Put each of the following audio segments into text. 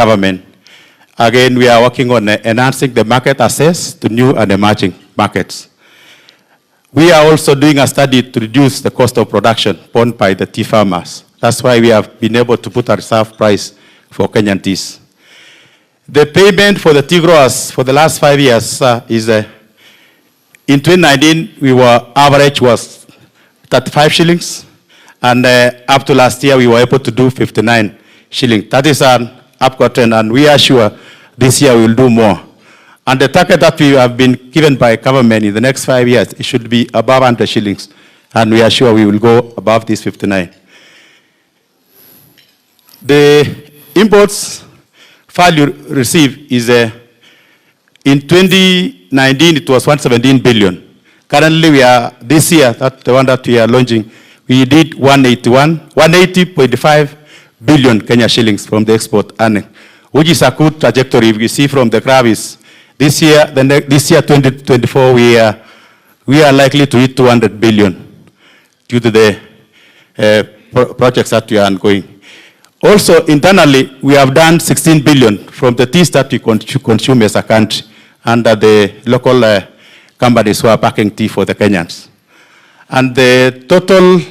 government. Again, we are working on enhancing the market access to new and emerging markets. We are also doing a study to reduce the cost of production borne by the tea farmers. That's why we have been able to put a reserve price for Kenyan teas. The payment for the tea growers for the last 5 years is, in 2019, average was 35 shillings, and up to last year, we were able to do 59 shillings. That is an upward trend, and we are sure this year we will do more. And the target that we have been given by government in the next 5 years, it should be above 100 shillings, and we are sure we will go above this 59. The imports value received is, in 2019, it was 117 billion. Currently, this year, that's the one that we are launching, we did 180.5 billion Kenya shillings from the export earning, which is a good trajectory. If you see from the graph is, this year, 2024, we are likely to hit 200 billion due to the projects that we are ongoing. Also, internally, we have done 16 billion from the teas that we consume as a country under the local companies who are packing tea for the Kenyans. And the total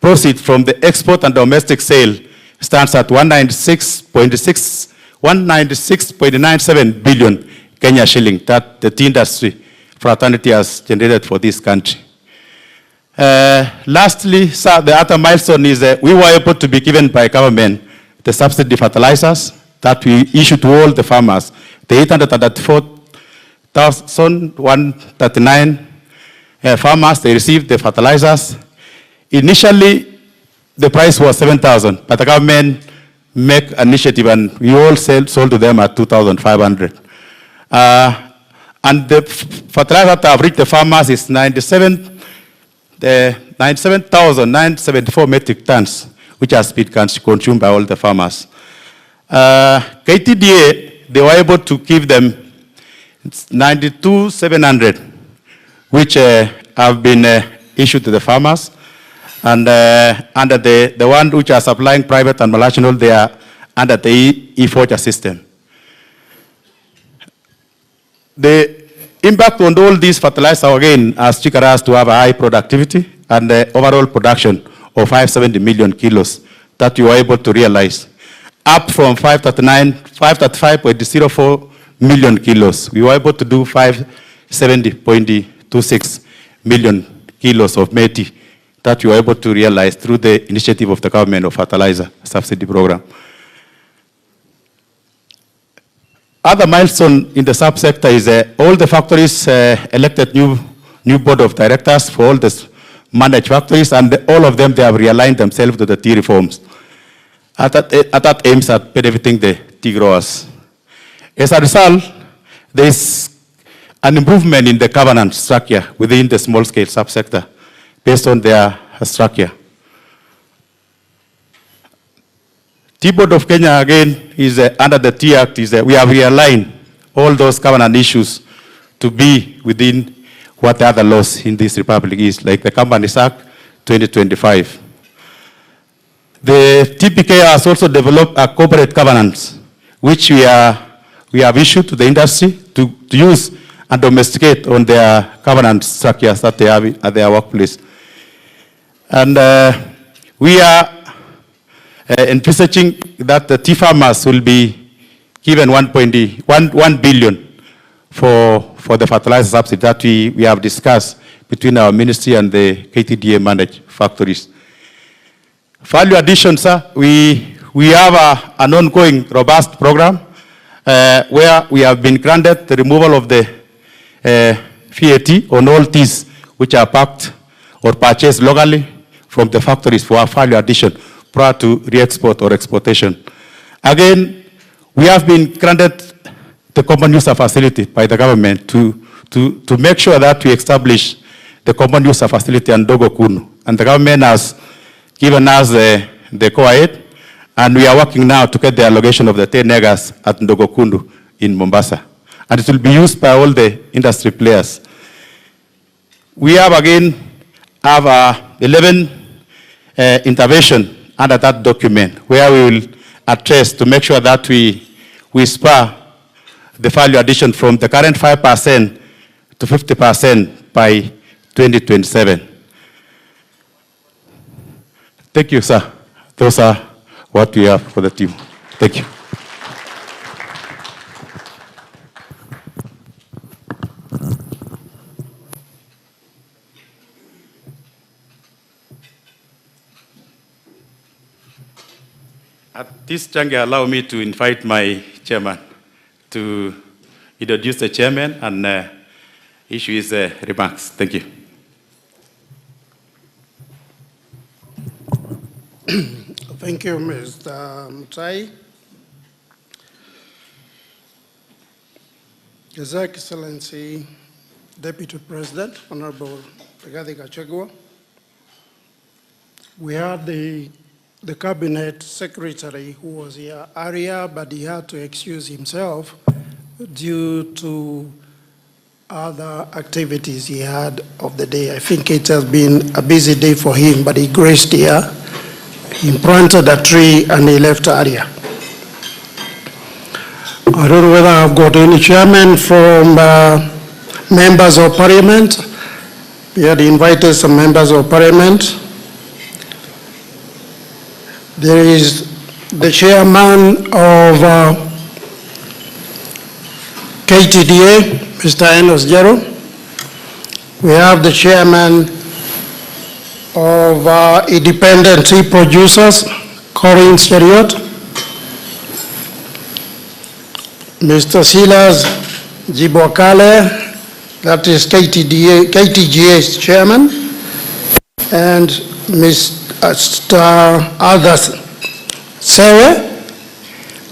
proceeds from the export and domestic sale stands at 196.97 billion Kenya shilling that the tea industry fraternity has generated for this country. Lastly, sir, the other milestone is we were able to be given by government the subsidy fertilizers that we issued to all the farmers. The 834,139 farmers, they received the fertilizers. Initially, the price was 7,000, but the government made an initiative and we all sold to them at 2,500. And the fertilizer that have reached the farmers is 97,974 metric tons, which has been consumed by all the farmers. KTDA, they were able to give them 92,700, which have been issued to the farmers. And under the one which are supplying private and multinational, they are under the e-forger system. The impact on all these fertilizers, again, has triggered us to have a high productivity and the overall production of 570 million kilos that we were able to realize, up from 535.04 million kilos. We were able to do 570.26 million kilos of meti that we were able to realize through the initiative of the government of fertilizer subsidy program. Other milestone in the subsector is all the factories elected new board of directors for all the managed factories, and all of them, they have realigned themselves to the tea reforms. That aims at benefiting the tea growers. As a result, there is an improvement in the governance structure within the small-scale subsector based on their structure. Tea Board of Kenya, again, is under the Tea Act, we have realigned all those governance issues to be within what the other laws in this republic is, like the Companies Act 2025. The TPK has also developed a corporate governance, which we have issued to the industry to use and domesticate on their governance structures that they have at their workplace. And we are envisaging that the tea farmers will be given 1 billion for the fertilizer subsidy that we have discussed between our ministry and the KTDA managed factories. Value addition, sir, we have an ongoing robust program where we have been granted the removal of the VAT on all teas which are packed or purchased locally from the factories for value addition prior to re-export or exportation. Again, we have been granted the common user facility by the government to make sure that we establish the common user facility in Dogo Kunu. And the government has given us the go-ahead, and we are working now to get the allocation of the 10 acres at Dogo Kunu in Mombasa. And it will be used by all the industry players. We have 11 intervention under that document, where we will address to make sure that we spur the value addition from the current 5% to 50% by 2027. Thank you, sir. Those are what we have for the team. Thank you. At this juncture, allow me to invite my chairman to introduce the chairman and issue his remarks. Thank you. Thank you, Mr. Mutai. His Excellency, Deputy President, Honorable Gachagua. We had the Cabinet Secretary who was here earlier, but he had to excuse himself due to other activities he had of the day. I think it has been a busy day for him, but he graced here. He planted a tree and he left earlier. I don't know whether I've got any chairman from members of parliament. We had invited some members of parliament. There is the chairman of KTDA, Mr. Enos Jero. We have the chairman of independent tea producers, Corinne Cheriot. Mr. Silas Jibwakale, that is KTGA's chairman, and Mr. Adas Sewe,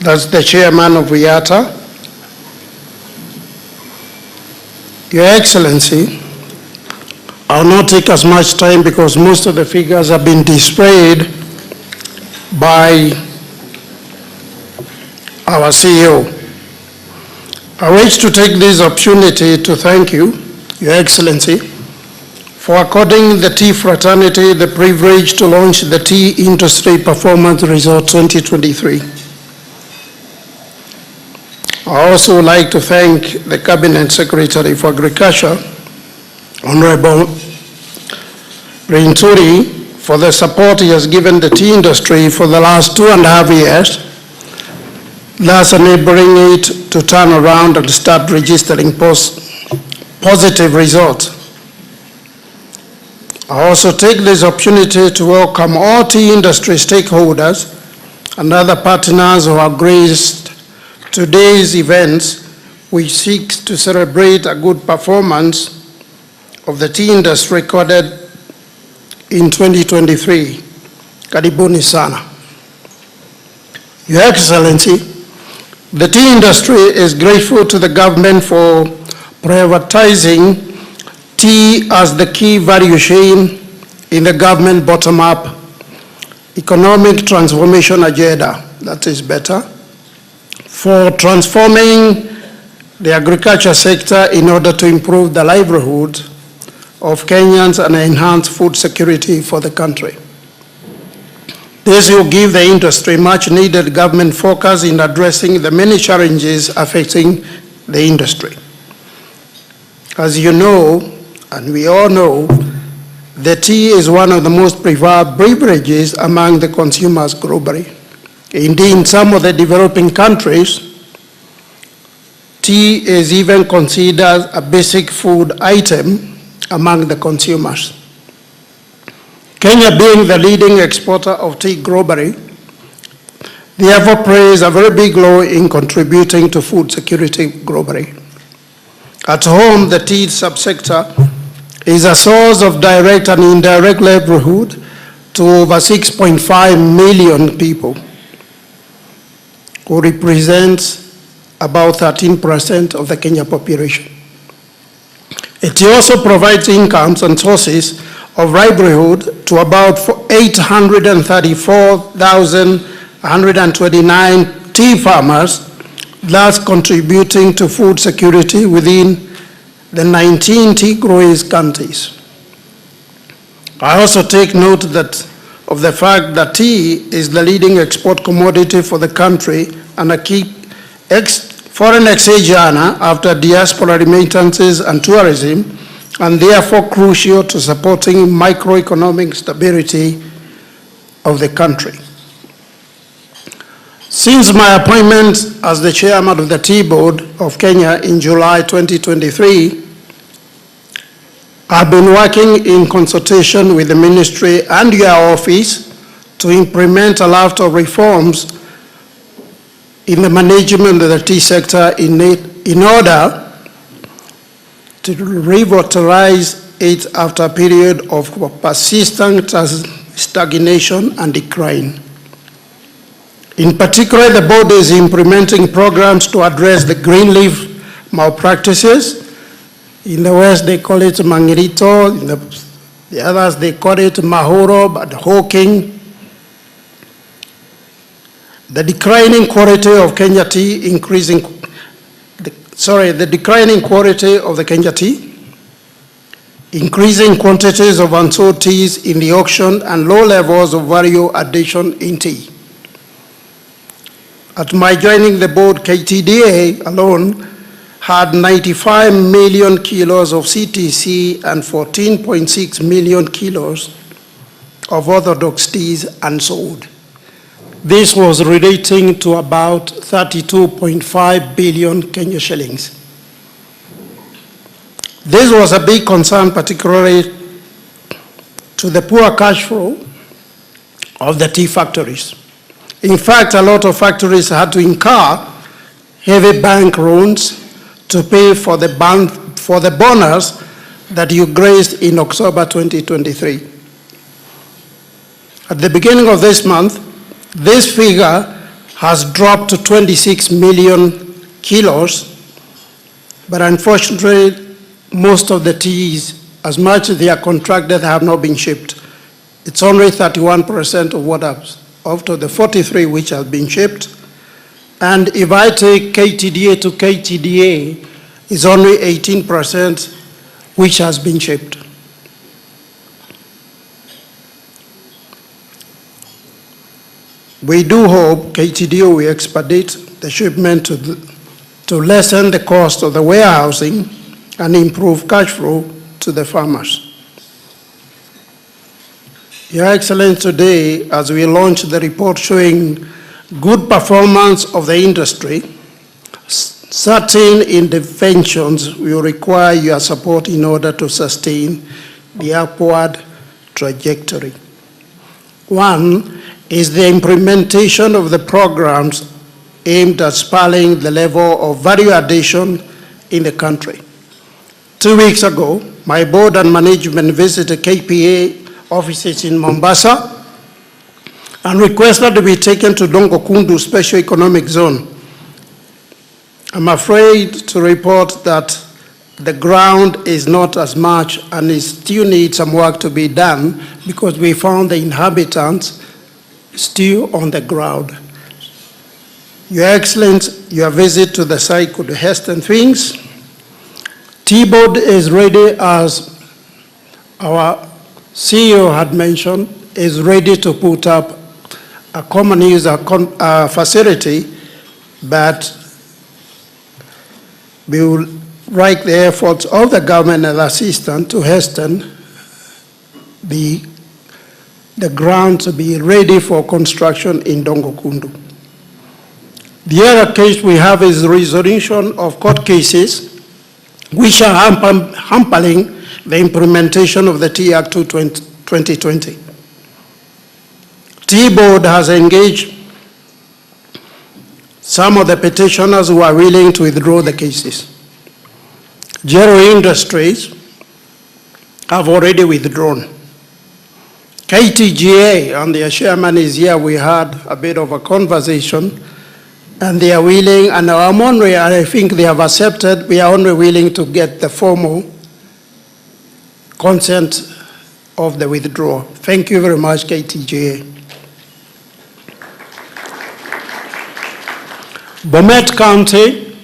that's the chairman of IATA. Your Excellency, I'll not take as much time because most of the figures have been displayed by our CEO. I wish to take this opportunity to thank you, Your Excellency, for according the tea fraternity the privilege to launch the Tea Industry Performance Resort 2023. I also would like to thank the Cabinet Secretary for Agriculture, Honorable Rinturi, for the support he has given the tea industry for the last 2.5 years, thus enabling it to turn around and start registering positive results. I also take this opportunity to welcome all tea industry stakeholders and other partners who have graced today's events, which seeks to celebrate a good performance of the tea industry recorded in 2023. Karibuni sana. Your Excellency, the tea industry is grateful to the government for prioritizing tea as the key value chain in the government bottom-up economic transformation agenda. That is better. For transforming the agriculture sector in order to improve the livelihood of Kenyans and enhance food security for the country. This will give the industry much needed government focus in addressing the many challenges affecting the industry. As you know, and we all know, the tea is one of the most preferred beverages among the consumers globally. Indeed, in some of the developing countries, tea is even considered a basic food item among the consumers. Kenya, being the leading exporter of tea globally, therefore plays a very big role in contributing to food security globally. At home, the tea subsector is a source of direct and indirect livelihood to over 6.5 million people, who represents about 13% of the Kenya population. It also provides incomes and sources of livelihood to about 834,129 tea farmers, thus contributing to food security within the 19 tea growing countries. I also take note that of the fact that tea is the leading export commodity for the country and a key foreign exchange earner after diaspora remittances and tourism, and therefore crucial to supporting microeconomic stability of the country. Since my appointment as the chairman of the Tea Board of Kenya in July 2023, I've been working in consultation with the ministry and your office to implement a lot of reforms in the management of the tea sector in order to revitalize it after a period of persistent stagnation and decline. In particular, the board is implementing programs to address the green leaf malpractices. In the West, they call it mangirito. In the others, they call it mahoro, but hawking. The declining quality of Kenya tea, the declining quality of the Kenya tea, increasing quantities of unsold teas in the auction, and low levels of value addition in tea. At my joining the board, KTDA alone had 95 million kilos of CTC and 14.6 million kilos of orthodox teas unsold. This was relating to about 32.5 billion Kenya shillings. This was a big concern, particularly to the poor cash flow of the tea factories. In fact, a lot of factories had to incur heavy bank loans to pay for the bonus that you grazed in October 2023. At the beginning of this month, this figure has dropped to 26 million kilos, but unfortunately, most of the teas, as much as they are contracted, have not been shipped. It's only 31% of what out of the 43 which have been shipped. And if I take KTDA to KTDA, it's only 18% which has been shipped. We do hope KTDA will expedite the shipment to lessen the cost of the warehousing and improve cash flow to the farmers. Your Excellency, today, as we launch the report showing good performance of the industry, certain interventions will require your support in order to sustain the upward trajectory. One is the implementation of the programs aimed at spurring the level of value addition in the country. 2 weeks ago, my board and management visited KPA offices in Mombasa and requested to be taken to Dongo Kundu Special Economic Zone. I'm afraid to report that the ground is not as much and it still needs some work to be done because we found the inhabitants still on the ground. Your Excellency, your visit to the site could hasten things. T-Board is ready, as our CEO had mentioned, is ready to put up a common user facility, but we will like the efforts of the government and assistance to hasten the ground to be ready for construction in Dongo Kundu. The other case we have is the resolution of court cases which are hampering the implementation of the Tea Act 2020. T-Board has engaged some of the petitioners who are willing to withdraw the cases. Gero Industries have already withdrawn. KTGA, and their chairman is here, we had a bit of a conversation, and they are willing, and I think they have accepted, we are only willing to get the formal consent of the withdrawal. Thank you very much, KTGA. Bomet County,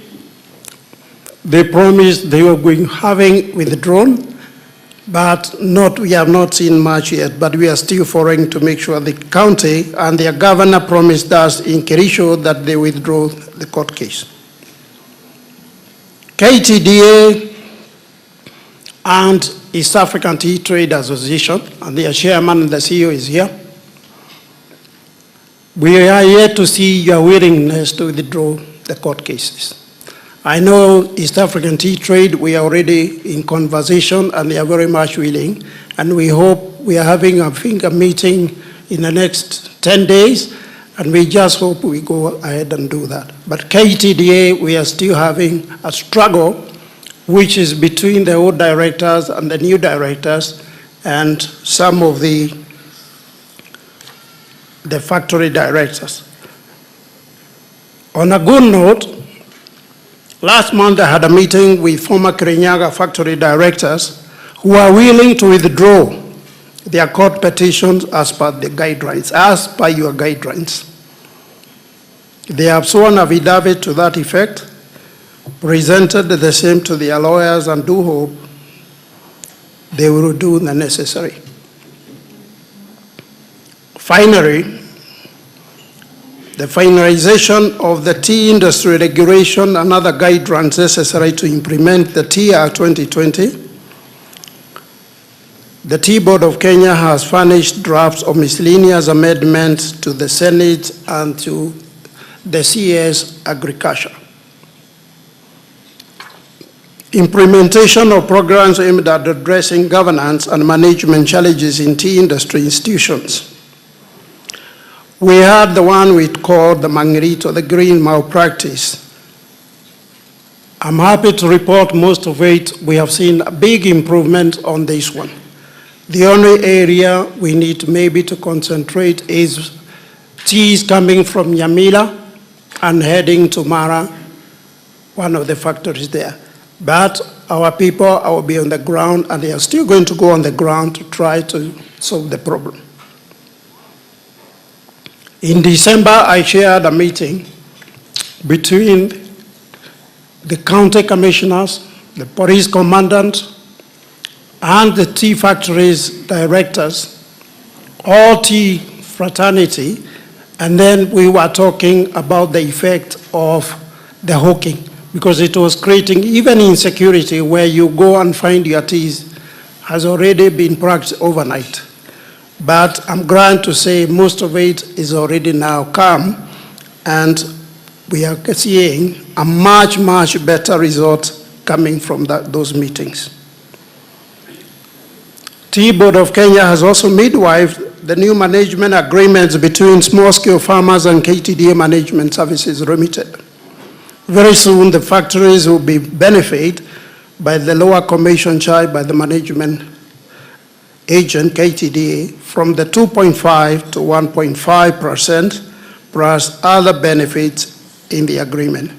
they promised they were having withdrawn, but we have not seen much yet, but we are still following to make sure the county and their governor promised us in Kerisho that they withdraw the court case. KTDA and East African Tea Trade Association, and their chairman and the CEO is here. We are yet to see your willingness to withdraw the court cases. I know East African Tea Trade, we are already in conversation and they are very much willing. And we hope we are having, I think, a meeting in the next 10 days. And we just hope we go ahead and do that. But KTDA, we are still having a struggle, which is between the old directors and the new directors and some of the factory directors. On a good note, last month I had a meeting with former Kirinyaga factory directors who are willing to withdraw their court petitions as per the guidelines, as per your guidelines. They have sworn affidavit to that effect, presented the same to their lawyers, and do hope they will do the necessary. Finally, the finalization of the tea industry regulation and other guidelines necessary to implement the TR 2020. The Tea Board of Kenya has furnished drafts of miscellaneous amendments to the Senate and to the CS Agriculture. Implementation of programs aimed at addressing governance and management challenges in tea industry institutions. We had the one we called the Mangrito, the green malpractice. I'm happy to report most of it. We have seen a big improvement on this one. The only area we need maybe to concentrate is teas coming from Nyamira and heading to Mara, one of the factories there. But our people will be on the ground, and they are still going to go on the ground to try to solve the problem. In December, I chaired a meeting between the county commissioners, the police commandant, and the tea factories directors, all tea fraternity, and then we were talking about the effect of the hawking, because it was creating even insecurity where you go and find your teas has already been practiced overnight. But I'm glad to say most of it is already now calm, and we are seeing a much, much better result coming from those meetings. Tea Board of Kenya has also midwifed the new management agreements between small-scale farmers and KTDA Management Services Limited. Very soon, the factories will be benefited by the lower commission charged by the management agent, KTDA, from the 2.5 to 1.5% plus other benefits in the agreement.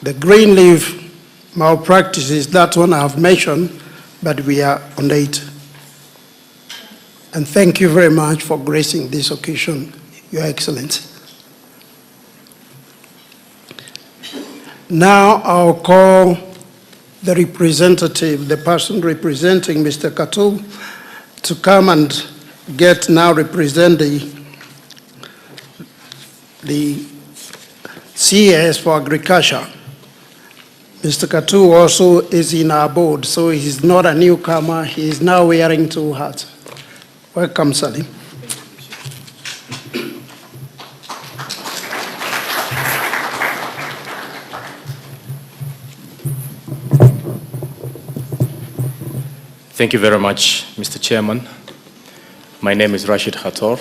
The green leaf malpractices, that one I have mentioned, but we are on it. And thank you very much for gracing this occasion, Your Excellency. Now I'll call the representative, the person representing Mr. Katul, to come and represent the CS for Agriculture. Mr. Katul also is in our board, so he's not a newcomer. He is now wearing two hats. Welcome, Salim. Thank you very much, Mr. Chairman. My name is Rashid Khator,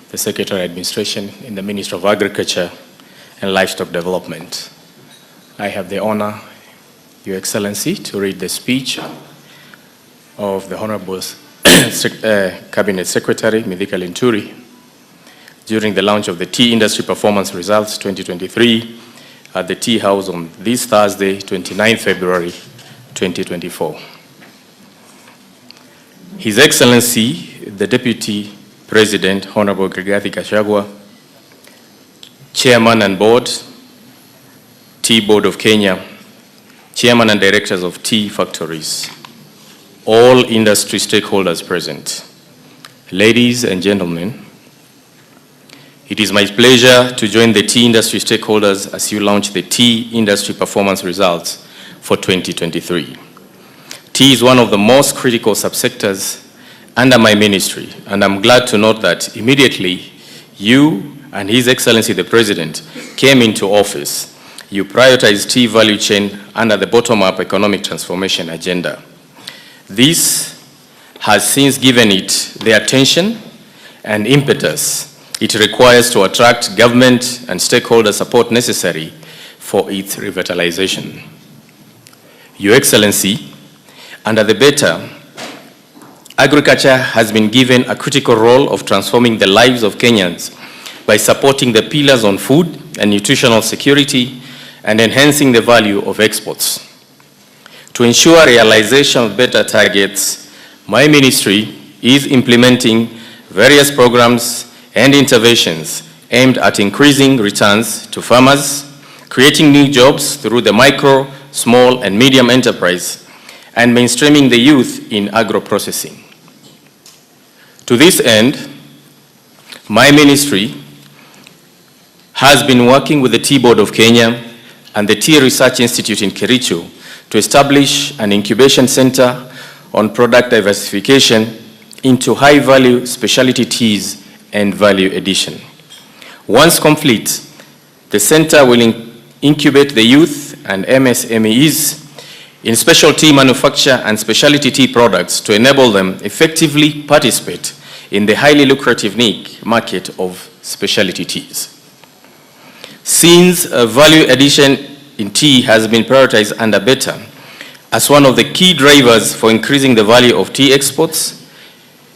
the Secretary of Administration in the Ministry of Agriculture and Livestock Development. I have the honor, Your Excellency, to read the speech of the Honorable Cabinet Secretary, Mithika Linturi, during the launch of the Tea Industry Performance Results 2023 at the Tea House on this Thursday, 29 February 2024. His Excellency, the Deputy President, Honorable Gachagua, Chairman and Board, Tea Board of Kenya, chairman and directors of tea factories, all industry stakeholders present, ladies and gentlemen, it is my pleasure to join the tea industry stakeholders as you launch the tea industry performance results for 2023. Tea is one of the most critical subsectors under my ministry, and I'm glad to note that immediately you and His Excellency the President came into office, you prioritized tea value chain under the bottom-up economic transformation agenda. This has since given it the attention and impetus it requires to attract government and stakeholder support necessary for its revitalization. Your Excellency, under the Better, agriculture has been given a critical role of transforming the lives of Kenyans by supporting the pillars on food and nutritional security and enhancing the value of exports. To ensure realization of better targets, my ministry is implementing various programs and interventions aimed at increasing returns to farmers, creating new jobs through the micro, small, and medium enterprise, and mainstreaming the youth in agro-processing. To this end, my ministry has been working with the Tea Board of Kenya and the Tea Research Institute in Kericho to establish an incubation center on product diversification into high-value specialty teas and value addition. Once complete, the center will incubate the youth and MSMEs in specialty manufacture and specialty tea products to enable them effectively participate in the highly lucrative niche market of specialty teas. Since value addition in tea has been prioritized under Better as one of the key drivers for increasing the value of tea exports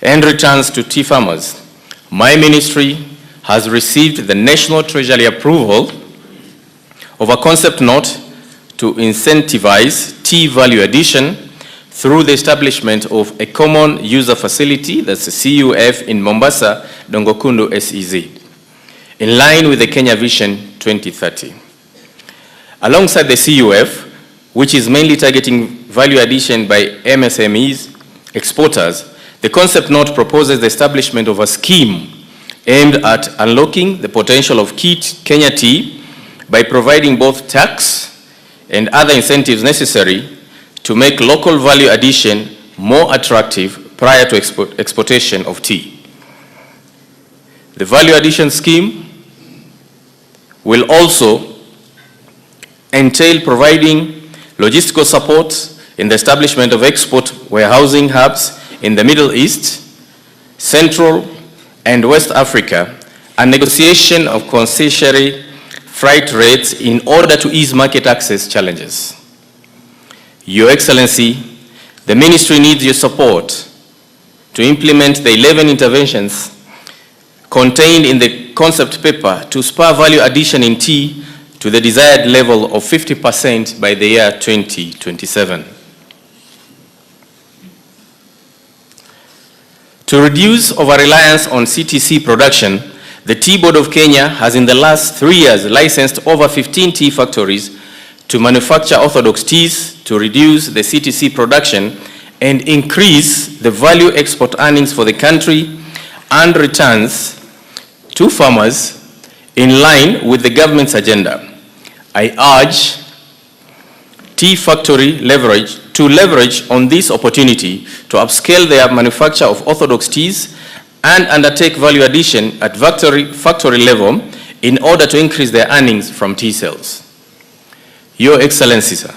and returns to tea farmers, my ministry has received the National Treasury approval of a concept note to incentivize tea value addition through the establishment of a common user facility, that's a CUF in Mombasa, Dongokundu SEZ, in line with the Kenya Vision 2030. Alongside the CUF, which is mainly targeting value addition by MSMEs, exporters, the concept note proposes the establishment of a scheme aimed at unlocking the potential of Kenya tea by providing both tax and other incentives necessary to make local value addition more attractive prior to exportation of tea. The value addition scheme will also entail providing logistical support in the establishment of export warehousing hubs in the Middle East, Central and West Africa, and negotiation of concessionary freight rates in order to ease market access challenges. Your Excellency, the ministry needs your support to implement the 11 interventions contained in the concept paper to spur value addition in tea to the desired level of 50% by the year 2027. To reduce over-reliance on CTC production, the Tea Board of Kenya has in the last 3 years licensed over 15 tea factories to manufacture orthodox teas to reduce the CTC production and increase the value export earnings for the country and returns to farmers in line with the government's agenda. I urge tea factory to leverage on this opportunity to upscale their manufacture of orthodox teas and undertake value addition at factory level in order to increase their earnings from tea sales. Your Excellency, sir,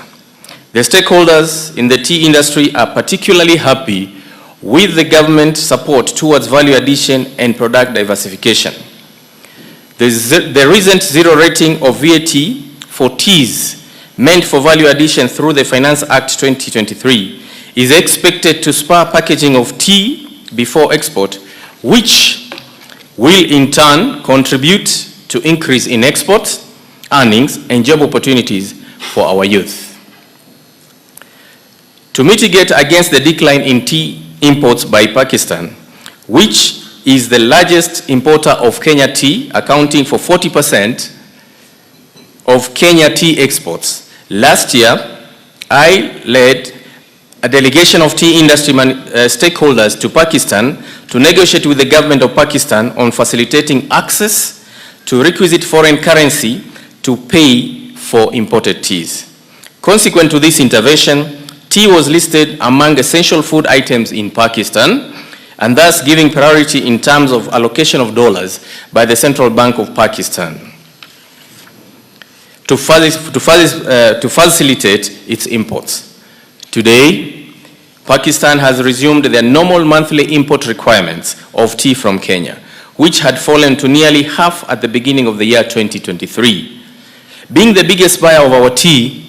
the stakeholders in the tea industry are particularly happy with the government support towards value addition and product diversification. The recent zero rating of VAT for teas meant for value addition through the Finance Act 2023 is expected to spur packaging of tea before export, which will in turn contribute to increase in export earnings and job opportunities for our youth. To mitigate against the decline in tea imports by Pakistan, which is the largest importer of Kenya tea, accounting for 40% of Kenya tea exports, last year I led a delegation of tea industry stakeholders to Pakistan to negotiate with the government of Pakistan on facilitating access to requisite foreign currency to pay for imported teas. Consequent to this intervention, tea was listed among essential food items in Pakistan, and thus giving priority in terms of allocation of dollars by the Central Bank of Pakistan to facilitate its imports. Today, Pakistan has resumed their normal monthly import requirements of tea from Kenya, which had fallen to nearly half at the beginning of the year 2023. Being the biggest buyer of our tea,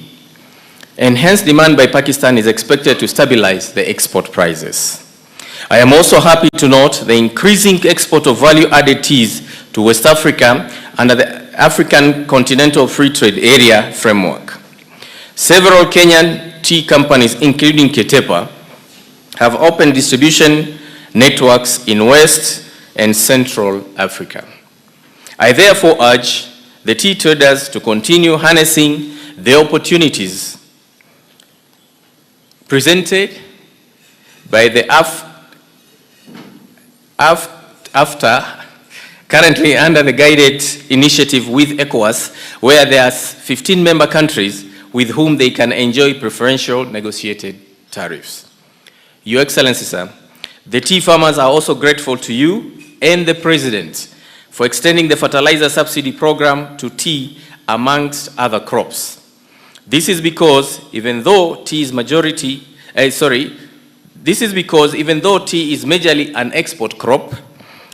enhanced demand by Pakistan is expected to stabilize the export prices. I am also happy to note the increasing export of value-added teas to West Africa under the African Continental Free Trade Area framework. Several Kenyan tea companies, including Ketepa, have opened distribution networks in West and Central Africa. I therefore urge the tea traders to continue harnessing the opportunities presented by the currently under the guided initiative with ECOWAS, where there are 15 member countries with whom they can enjoy preferential negotiated tariffs. Your Excellency, sir, the tea farmers are also grateful to you and the President for extending the fertilizer subsidy program to tea amongst other crops. This is because even though tea is majority, this is because even though tea is majorly an export crop,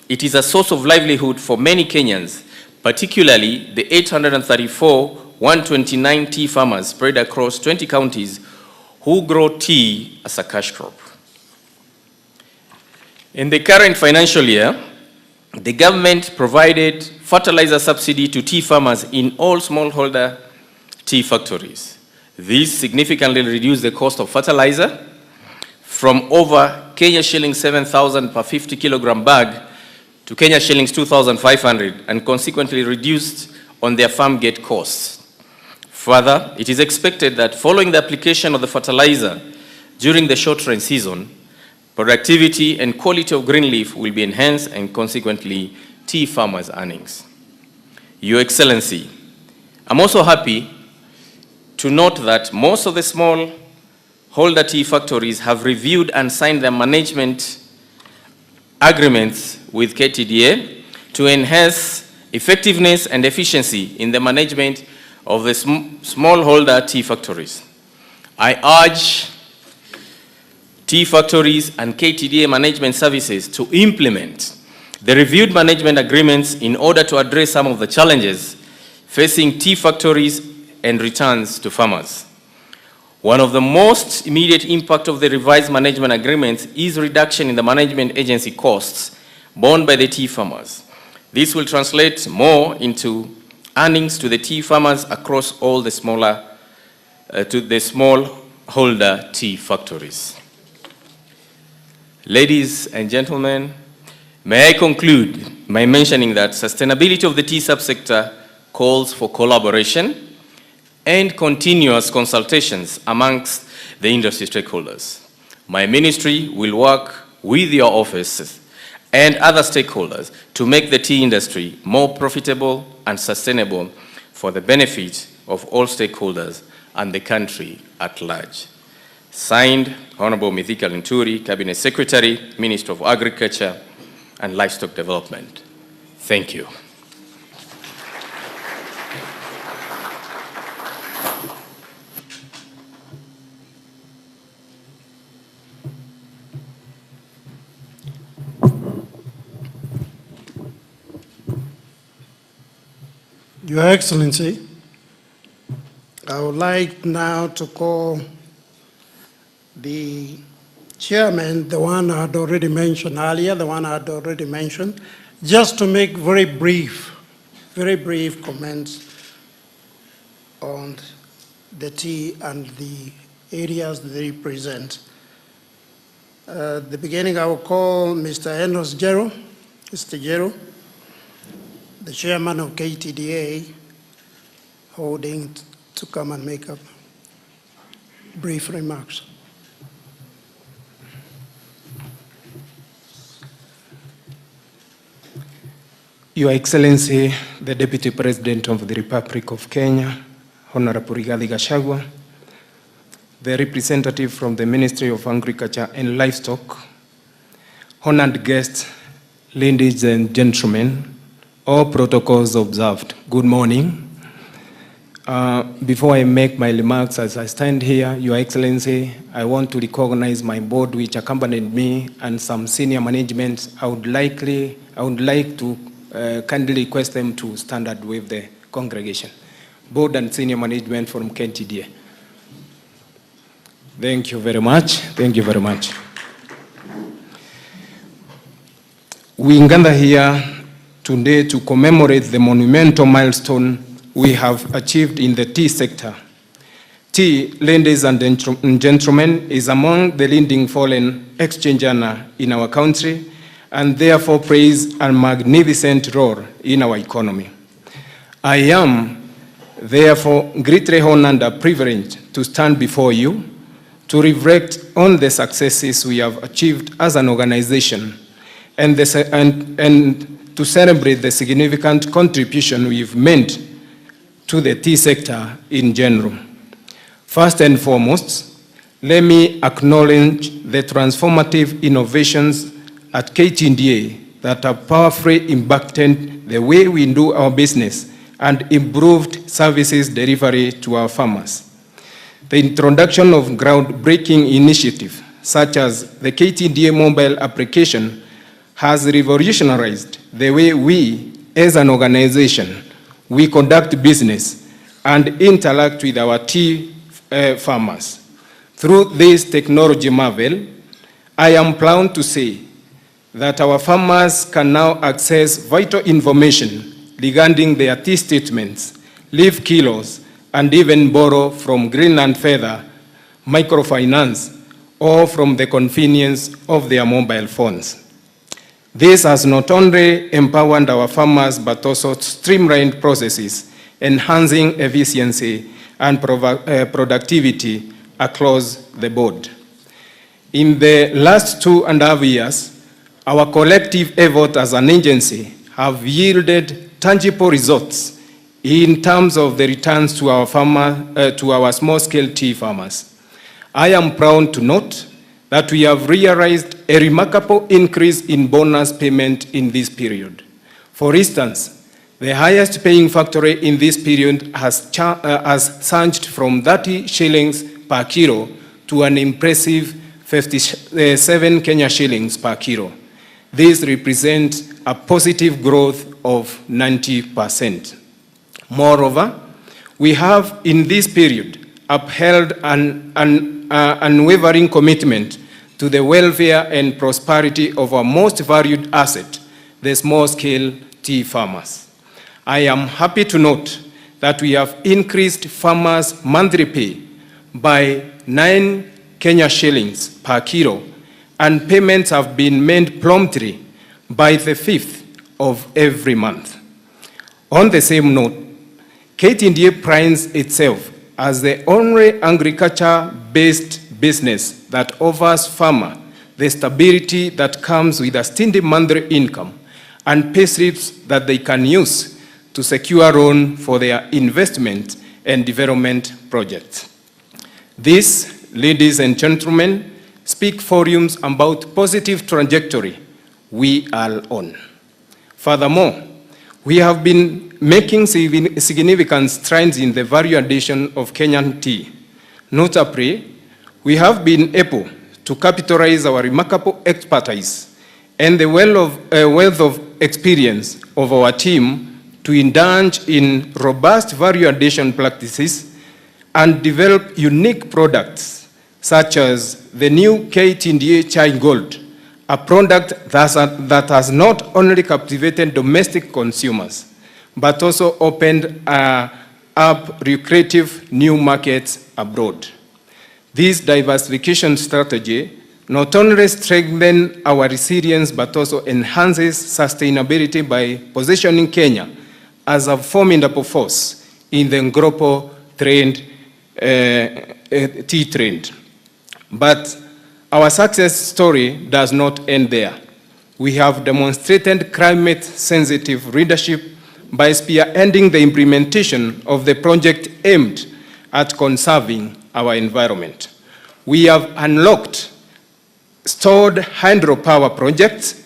it is a source of livelihood for many Kenyans, particularly the 129 tea farmers spread across 20 counties who grow tea as a cash crop. In the current financial year, the government provided fertilizer subsidy to tea farmers in all smallholder tea factories. This significantly reduced the cost of fertilizer from over Kenya shillings 7,000 per 50 kilogram bag to Kenya shillings 2,500, and consequently reduced on their farm gate costs. Further, it is expected that following the application of the fertilizer during the short rain season, productivity and quality of green leaf will be enhanced and consequently tea farmers' earnings. Your Excellency, I'm also happy to note that most of the small holder tea factories have reviewed and signed their management agreements with KTDA to enhance effectiveness and efficiency in the management of the smallholder tea factories. I urge tea factories and KTDA management services to implement the reviewed management agreements in order to address some of the challenges facing tea factories and returns to farmers. One of the most immediate impact of the revised management agreements is reduction in the management agency costs borne by the tea farmers. This will translate more into earnings to the tea farmers across all the smallholder tea factories. Ladies and gentlemen, may I conclude by mentioning that sustainability of the tea subsector calls for collaboration and continuous consultations amongst the industry stakeholders. My ministry will work with your offices and other stakeholders to make the tea industry more profitable and sustainable for the benefit of all stakeholders and the country at large. Signed, Honorable Mithika Linturi, Cabinet Secretary, Minister of Agriculture and Livestock Development. Thank you. Your Excellency, I would like now to call the chairman, the one I had already mentioned earlier, just to make very brief comments on the tea and the areas that they represent. At the beginning, I will call Mr. Enos Jero, Mr. Jero, the chairman of KTDA, holding to come and make up. brief remarks. Your Excellency, the Deputy President of the Republic of Kenya, Honorable Gachagua, the representative from the Ministry of Agriculture and Livestock, honored guests, ladies and gentlemen, all protocols observed. Good morning. Before I make my remarks as I stand here, Your Excellency, I want to recognize my board which accompanied me and some senior management. I would like to kindly request them to stand up with the congregation. Board and senior management from KTDA. Thank you very much. Thank you very much. We gather here today to commemorate the monumental milestone we have achieved in the tea sector. Tea, ladies and gentlemen, is among the leading foreign exchange earner in our country and therefore plays a magnificent role in our economy. I am therefore greatly honored and privileged to stand before you to reflect on the successes we have achieved as an organization and to celebrate the significant contribution we've made to the tea sector in general. First and foremost, let me acknowledge the transformative innovations at KTDA that have powerfully impacted the way we do our business and improved services delivery to our farmers. The introduction of groundbreaking initiatives such as the KTDA mobile application has revolutionized the way we, as an organization, we conduct business and interact with our tea farmers. Through this technology marvel, I am proud to say that our farmers can now access vital information regarding their tea statements, leaf kilos, and even borrow from Greenland Feather microfinance or from the convenience of their mobile phones. This has not only empowered our farmers, but also streamlined processes, enhancing efficiency and productivity across the board. In the last 2.5 years, our collective effort as an agency have yielded tangible results in terms of the returns to our small-scale tea farmers. I am proud to note that we have realized a remarkable increase in bonus payment in this period. For instance, the highest paying factory in this period has surged from 30 shillings per kilo to an impressive 57 Kenya shillings per kilo. This represents a positive growth of 90%. Moreover, we have in this period upheld an unwavering commitment to the welfare and prosperity of our most valued asset, the small-scale tea farmers. I am happy to note that we have increased farmers' monthly pay by 9 Kenya shillings per kilo, and payments have been made promptly by the 5th of every month. On the same note, KTDA prides itself as the only agriculture-based business that offers farmers the stability that comes with a steady monthly income and pay slips that they can use to secure loan for their investment and development projects. This, ladies and gentlemen, speak volumes about positive trajectory we are on. Furthermore, we have been making significant strides in the value addition of Kenyan tea. Notably, we have been able to capitalize our remarkable expertise and the wealth of experience of our team to indulge in robust value addition practices and develop unique products such as the new KTDA Chai Gold, a product that has not only captivated domestic consumers, but also opened up lucrative new markets abroad. This diversification strategy not only strengthens our resilience, but also enhances sustainability by positioning Kenya as a formidable force in the global trade tea trend. But our success story does not end there. We have demonstrated climate-sensitive leadership by spearheading the implementation of the project aimed at conserving our environment. We have unlocked stored hydropower projects,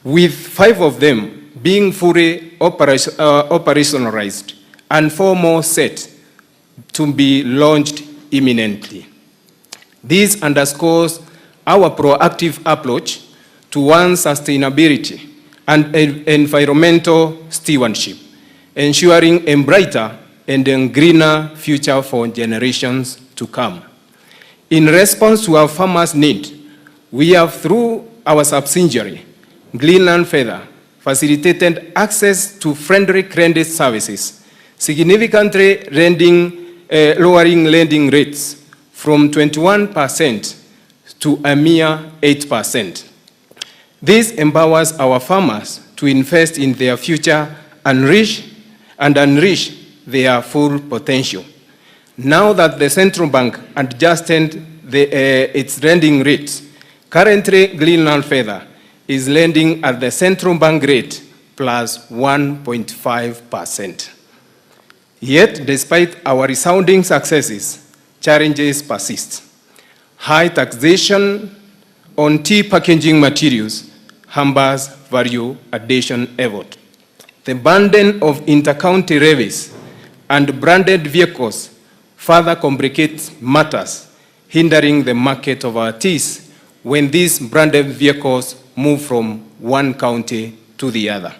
with 5 of them being fully operationalized and 4 more set to be launched imminently. This underscores our proactive approach towards sustainability and environmental stewardship, ensuring a brighter and a greener future for generations to come. In response to our farmers' need, we have, through our subsidiary, Greenland Feather, facilitated access to friendly credit services, significantly lowering lending rates from 21% to a mere 8%. This empowers our farmers to invest in their future and unleash their full potential. Now that the central bank adjusted its lending rates, currently Greenland Feather is lending at the central bank rate plus 1.5%. Yet, despite our resounding successes, challenges persist. High taxation on tea packaging materials hampers value addition effort. The burden of inter-county levies and branded vehicles further complicates matters, hindering the market of our teas when these branded vehicles move from one county to the other.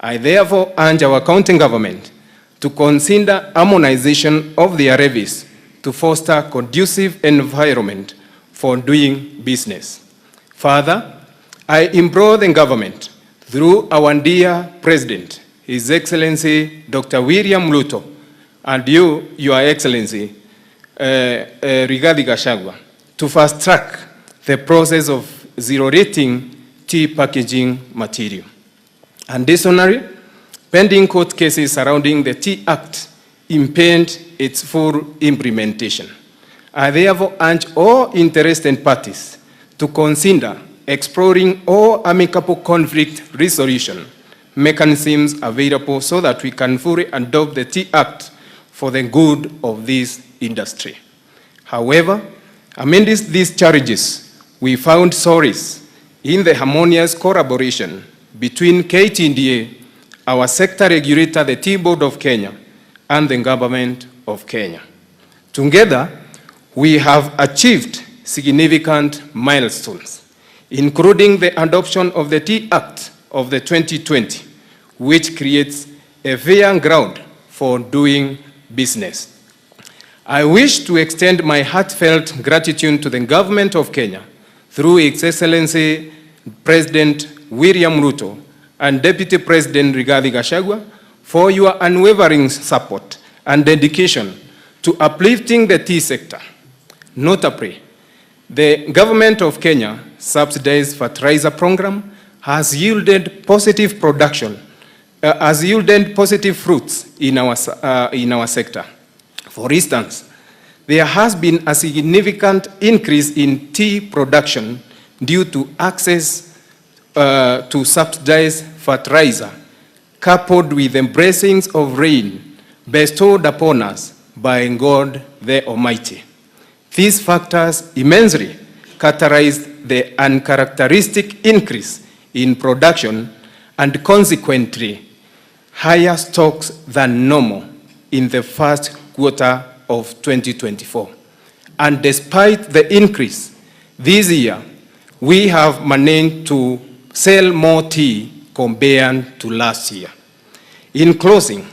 I therefore urge our county government to consider harmonization of their levies to foster a conducive environment for doing business. Further, I implore the government, through our dear President, His Excellency Dr. William Ruto, and you, Your Excellency, Rigathi Gachagua, to fast-track the process of zero-rating tea packaging material. Additionally, pending court cases surrounding the Tea Act impede its full implementation. I therefore urge all interested parties to consider exploring all amicable conflict resolution mechanisms available so that we can fully adopt the Tea Act for the good of this industry. However, amidst these challenges, we found solace in the harmonious collaboration between KTDA, our sector regulator, the Tea Board of Kenya, and the Government of Kenya. Together, we have achieved significant milestones, including the adoption of the Tea Act of the 2020, which creates a fair ground for doing business. I wish to extend my heartfelt gratitude to the Government of Kenya through His Excellency President William Ruto and Deputy President Rigathi Gachagua for your unwavering support and dedication to uplifting the tea sector. Notably, the Government of Kenya subsidized fertilizer program has yielded positive fruits in our sector. For instance, there has been a significant increase in tea production due to access to subsidized fertilizer, coupled with the blessings of rain bestowed upon us by God the Almighty. These factors immensely characterized the uncharacteristic increase in production and consequently higher stocks than normal in the first quarter of 2024. And despite the increase, this year we have managed to sell more tea compared to last year. In closing,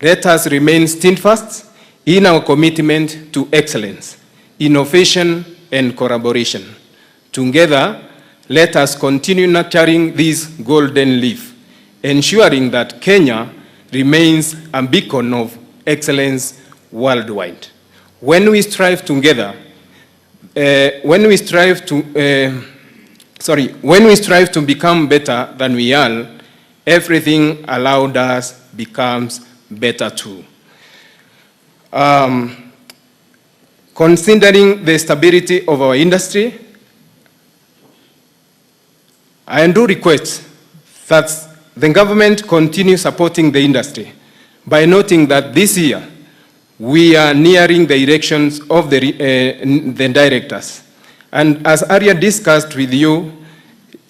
let us remain steadfast in our commitment to excellence, innovation, and collaboration. Together, let us continue nurturing this golden leaf, ensuring that Kenya remains a beacon of excellence worldwide. When we strive to become better than we are, everything around us becomes better too. considering the stability of our industry, I do request that the government continue supporting the industry by noting that this year we are nearing the elections of the directors. And as earlier discussed with you,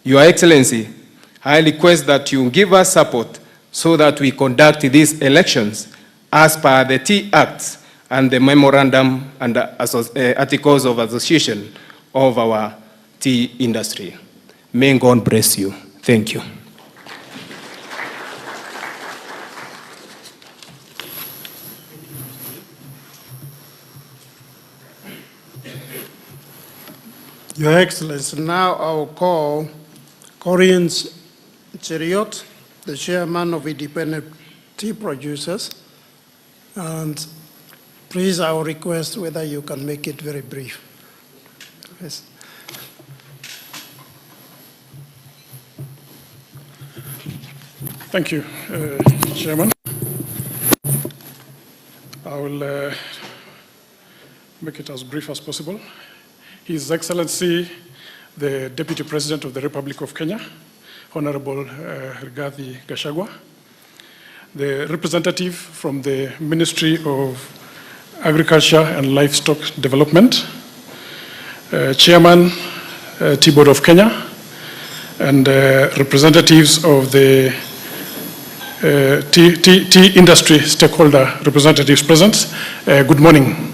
Your Excellency, I request that you give us support so that we conduct these elections as per the Tea Acts and the memorandum and articles of association of our tea industry. May God bless you. Thank you. Your Excellency, now I'll call Corians Cheriot, the chairman of Independent Tea Producers. And please, I will request whether you can make it very brief. Yes. Thank you, Chairman. I will make it as brief as possible. His Excellency, the Deputy President of the Republic of Kenya, Honorable Rigathi Gachagua, the representative from the Ministry of Agriculture and Livestock Development, Chairman, Tea Board of Kenya, and representatives of the tea industry stakeholder representatives present. Good morning.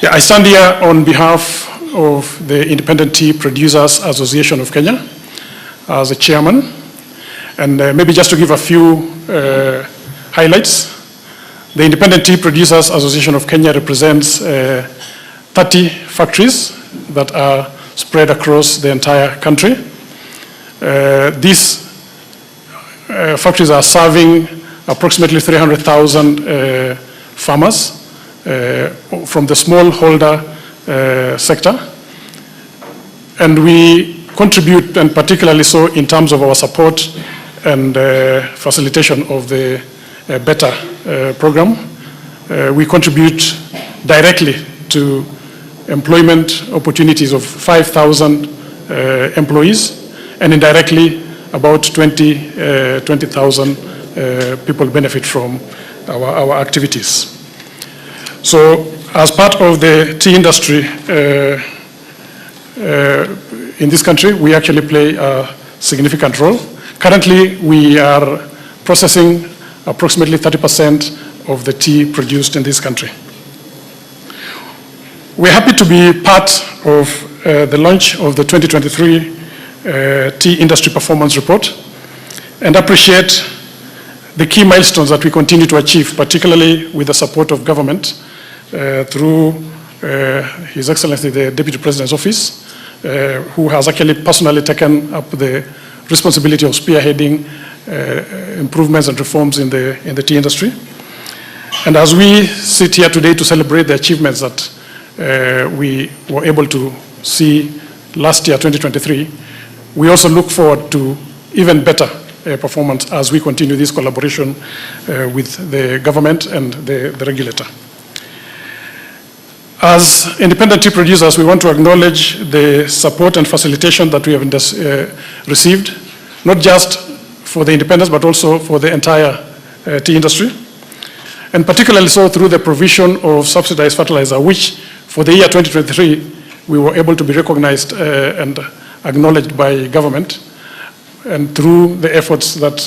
Yeah, I stand here on behalf of the Independent Tea Producers Association of Kenya as a chairman. And maybe just to give a few highlights, the Independent Tea Producers Association of Kenya represents 30 factories that are spread across the entire country. These factories are serving approximately 300,000 farmers from the smallholder sector. And we contribute, and particularly so in terms of our support and facilitation of the Better program. We contribute directly to employment opportunities of 5,000 employees, and indirectly about 20,000 people benefit from our activities. So as part of the tea industry in this country, we actually play a significant role. Currently, we are processing approximately 30% of the tea produced in this country. We're happy to be part of the launch of the 2023 Tea Industry Performance Report and appreciate the key milestones that we continue to achieve, particularly with the support of government through His Excellency the Deputy President's Office, who has actually personally taken up the responsibility of spearheading improvements and reforms in the tea industry. And as we sit here today to celebrate the achievements that we were able to see last year, 2023, we also look forward to even better performance as we continue this collaboration with the government and the regulator. As independent tea producers, we want to acknowledge the support and facilitation that we have received, not just for the independents, but also for the entire tea industry, and particularly so through the provision of subsidized fertilizer, which for the year 2023, we were able to be recognized and acknowledged by government, and through the efforts that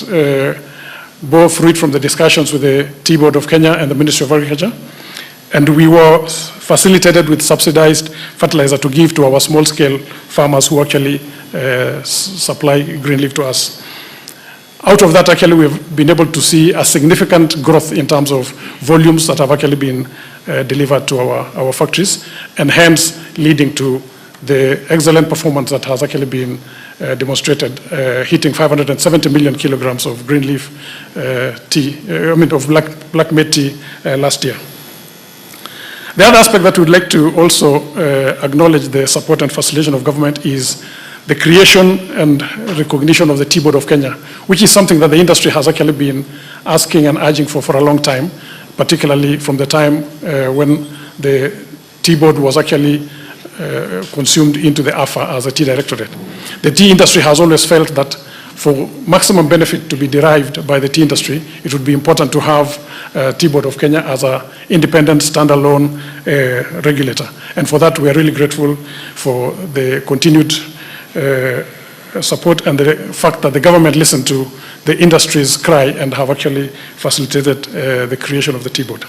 bore fruit from the discussions with the Tea Board of Kenya and the Ministry of Agriculture. And we were facilitated with subsidized fertilizer to give to our small-scale farmers who actually supply green leaf to us. Out of that, actually, we've been able to see a significant growth in terms of volumes that have actually been delivered to our factories, and hence leading to the excellent performance that has actually been demonstrated, hitting 570 million kilograms of green leaf tea, of black made tea last year. The other aspect that we'd like to also acknowledge the support and facilitation of government is the creation and recognition of the Tea Board of Kenya, which is something that the industry has actually been asking and urging for a long time, particularly from the time when the tea board was actually consumed into the AFA as a tea directorate. The tea industry has always felt that for maximum benefit to be derived by the tea industry, it would be important to have Tea Board of Kenya as an independent, standalone regulator. And for that, we are really grateful for the continued support and the fact that the government listened to the industry's cry and have actually facilitated the creation of the Tea Board.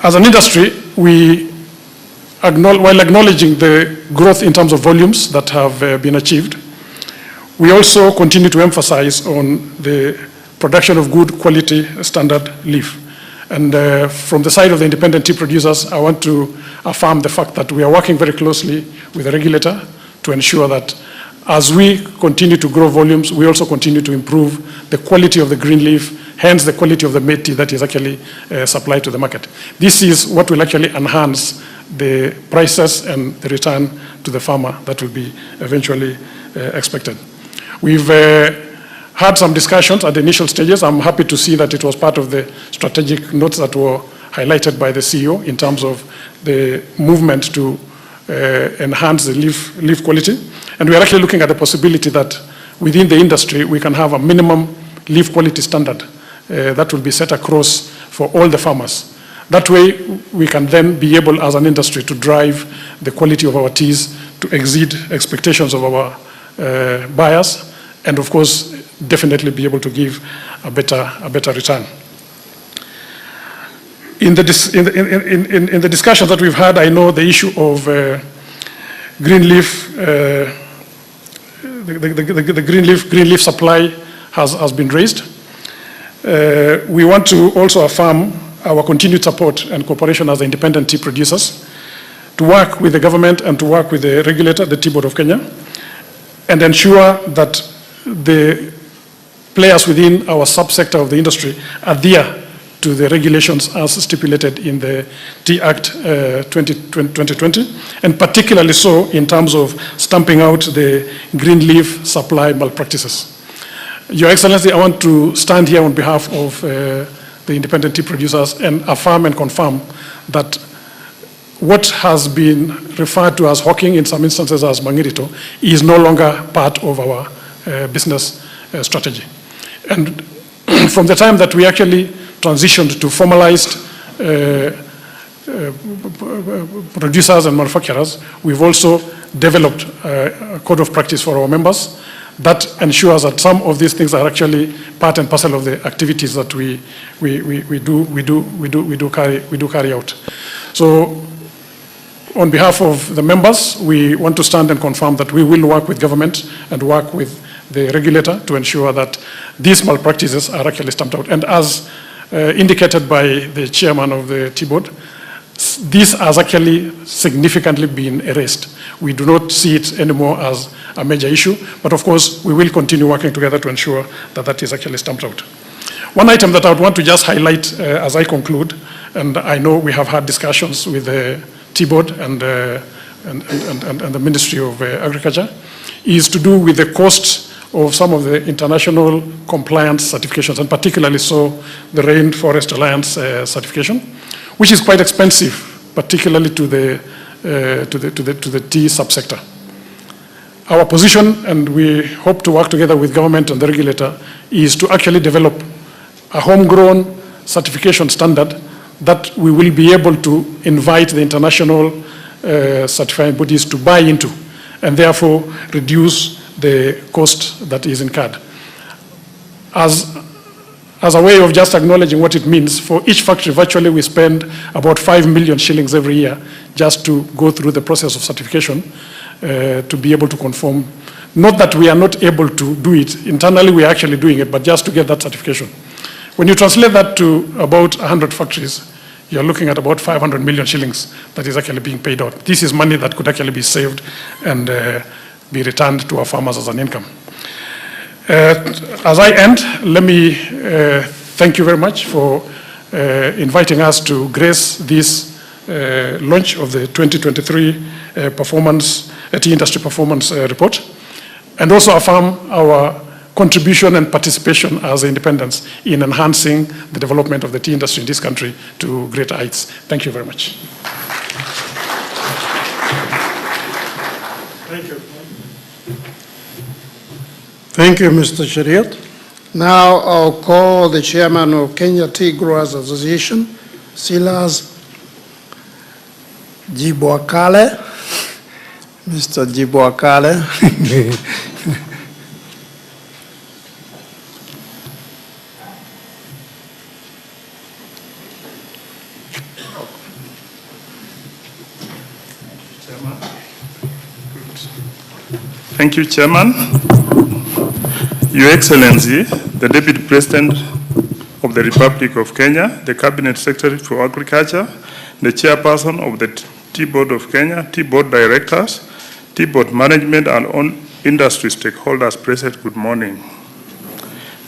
As an industry, while acknowledging the growth in terms of volumes that have been achieved, we also continue to emphasize on the production of good quality standard leaf. And from the side of the independent tea producers, I want to affirm the fact that we are working very closely with the regulator to ensure that as we continue to grow volumes, we also continue to improve the quality of the green leaf, hence the quality of the made tea that is actually supplied to the market. This is what will actually enhance the prices and the return to the farmer that will be eventually expected. We've had some discussions at the initial stages. I'm happy to see that it was part of the strategic notes that were highlighted by the CEO in terms of the movement to enhance the leaf quality. And we are actually looking at the possibility that within the industry, we can have a minimum leaf quality standard that will be set across for all the farmers. That way, we can then be able as an industry to drive the quality of our teas to exceed expectations of our buyers, and of course, definitely be able to give a better return. In the discussions that we've had, I know the issue of green leaf, the green leaf supply has been raised. We want to also affirm our continued support and cooperation as independent tea producers to work with the government and to work with the regulator, the Tea Board of Kenya, and ensure that the players within our subsector of the industry adhere to the regulations as stipulated in the Tea Act 2020, and particularly so in terms of stamping out the green leaf supply malpractices. Your Excellency, I want to stand here on behalf of the independent tea producers and affirm and confirm that what has been referred to as hawking, in some instances as mangirito, is no longer part of our business strategy. And from the time that we actually transitioned to formalized producers and manufacturers, we've also developed a code of practice for our members that ensures that some of these things are actually part and parcel of the activities that we do carry out. So, on behalf of the members, we want to stand and confirm that we will work with government and work with the regulator to ensure that these malpractices are actually stamped out. And as indicated by the chairman of the Tea Board, this has actually significantly been erased. We do not see it anymore as a major issue, but of course, we will continue working together to ensure that that is actually stamped out. One item that I would want to just highlight as I conclude, and I know we have had discussions with the Tea Board and the Ministry of Agriculture, is to do with the cost of some of the international compliance certifications, and particularly so the Rainforest Alliance certification, which is quite expensive, particularly to the tea subsector. Our position, and we hope to work together with government and the regulator, is to actually develop a homegrown certification standard that we will be able to invite the international certifying bodies to buy into, and therefore reduce the cost that is incurred. As a way of just acknowledging what it means, for each factory, virtually we spend about 5 million shillings every year just to go through the process of certification to be able to conform. Not that we are not able to do it. Internally, we are actually doing it, but just to get that certification. When you translate that to about 100 factories, you're looking at about 500 million shillings that is actually being paid out. This is money that could actually be saved and be returned to our farmers as an income. As I end, let me thank you very much for inviting us to grace this launch of the 2023 tea industry performance report, and also affirm our contribution and participation as independents in enhancing the development of the tea industry in this country to greater heights. Thank you very much. Thank you. Thank you, Mr. Shariat. Now I'll call the chairman of Kenya Tea Growers Association, Silas Jibwakale. Mr. Jibwakale. Thank you, Chairman. Your Excellency, the Deputy President of the Republic of Kenya, the Cabinet Secretary for Agriculture, the Chairperson of the Tea Board of Kenya, Tea Board Directors, Tea Board Management, and all industry stakeholders present, good morning.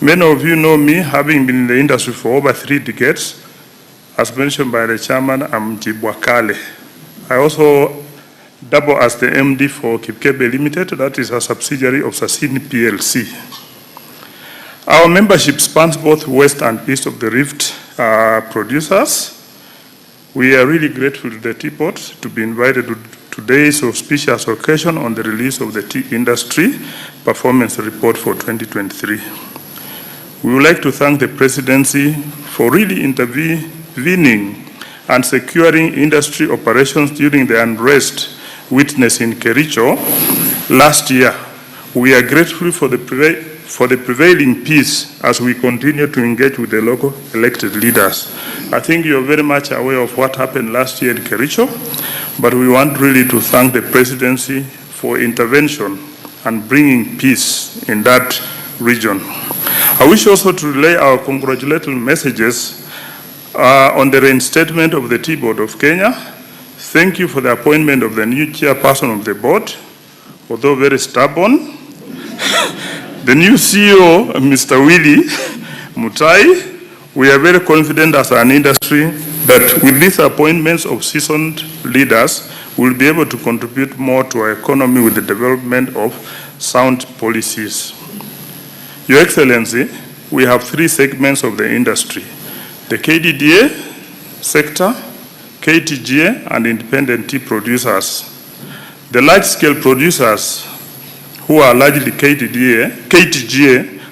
Many of you know me, having been in the industry for over 3 decades. As mentioned by the Chairman, I'm Jibwakale. I also double as the MD for Kipkebe Limited, that is a subsidiary of Sasini PLC. Our membership spans both west and east of the Rift producers. We are really grateful to the Teapot to be invited to today's auspicious occasion on the release of the tea industry performance report for 2023. We would like to thank the Presidency for really intervening and securing industry operations during the unrest witnessed in Kericho last year. We are grateful for the prevailing peace as we continue to engage with the local elected leaders. I think you're very much aware of what happened last year in Kericho, but we want really to thank the Presidency for intervention and bringing peace in that region. I wish also to relay our congratulatory messages on the reinstatement of the Tea Board of Kenya. Thank you for the appointment of the new chairperson of the board, although very stubborn. The new CEO, Mr. Willie Mutai, we are very confident as an industry that with these appointments of seasoned leaders, we'll be able to contribute more to our economy with the development of sound policies. Your Excellency, we have 3 segments of the industry: the KDDA sector, KTGA, and independent tea producers. The large-scale producers, who are largely KTGA,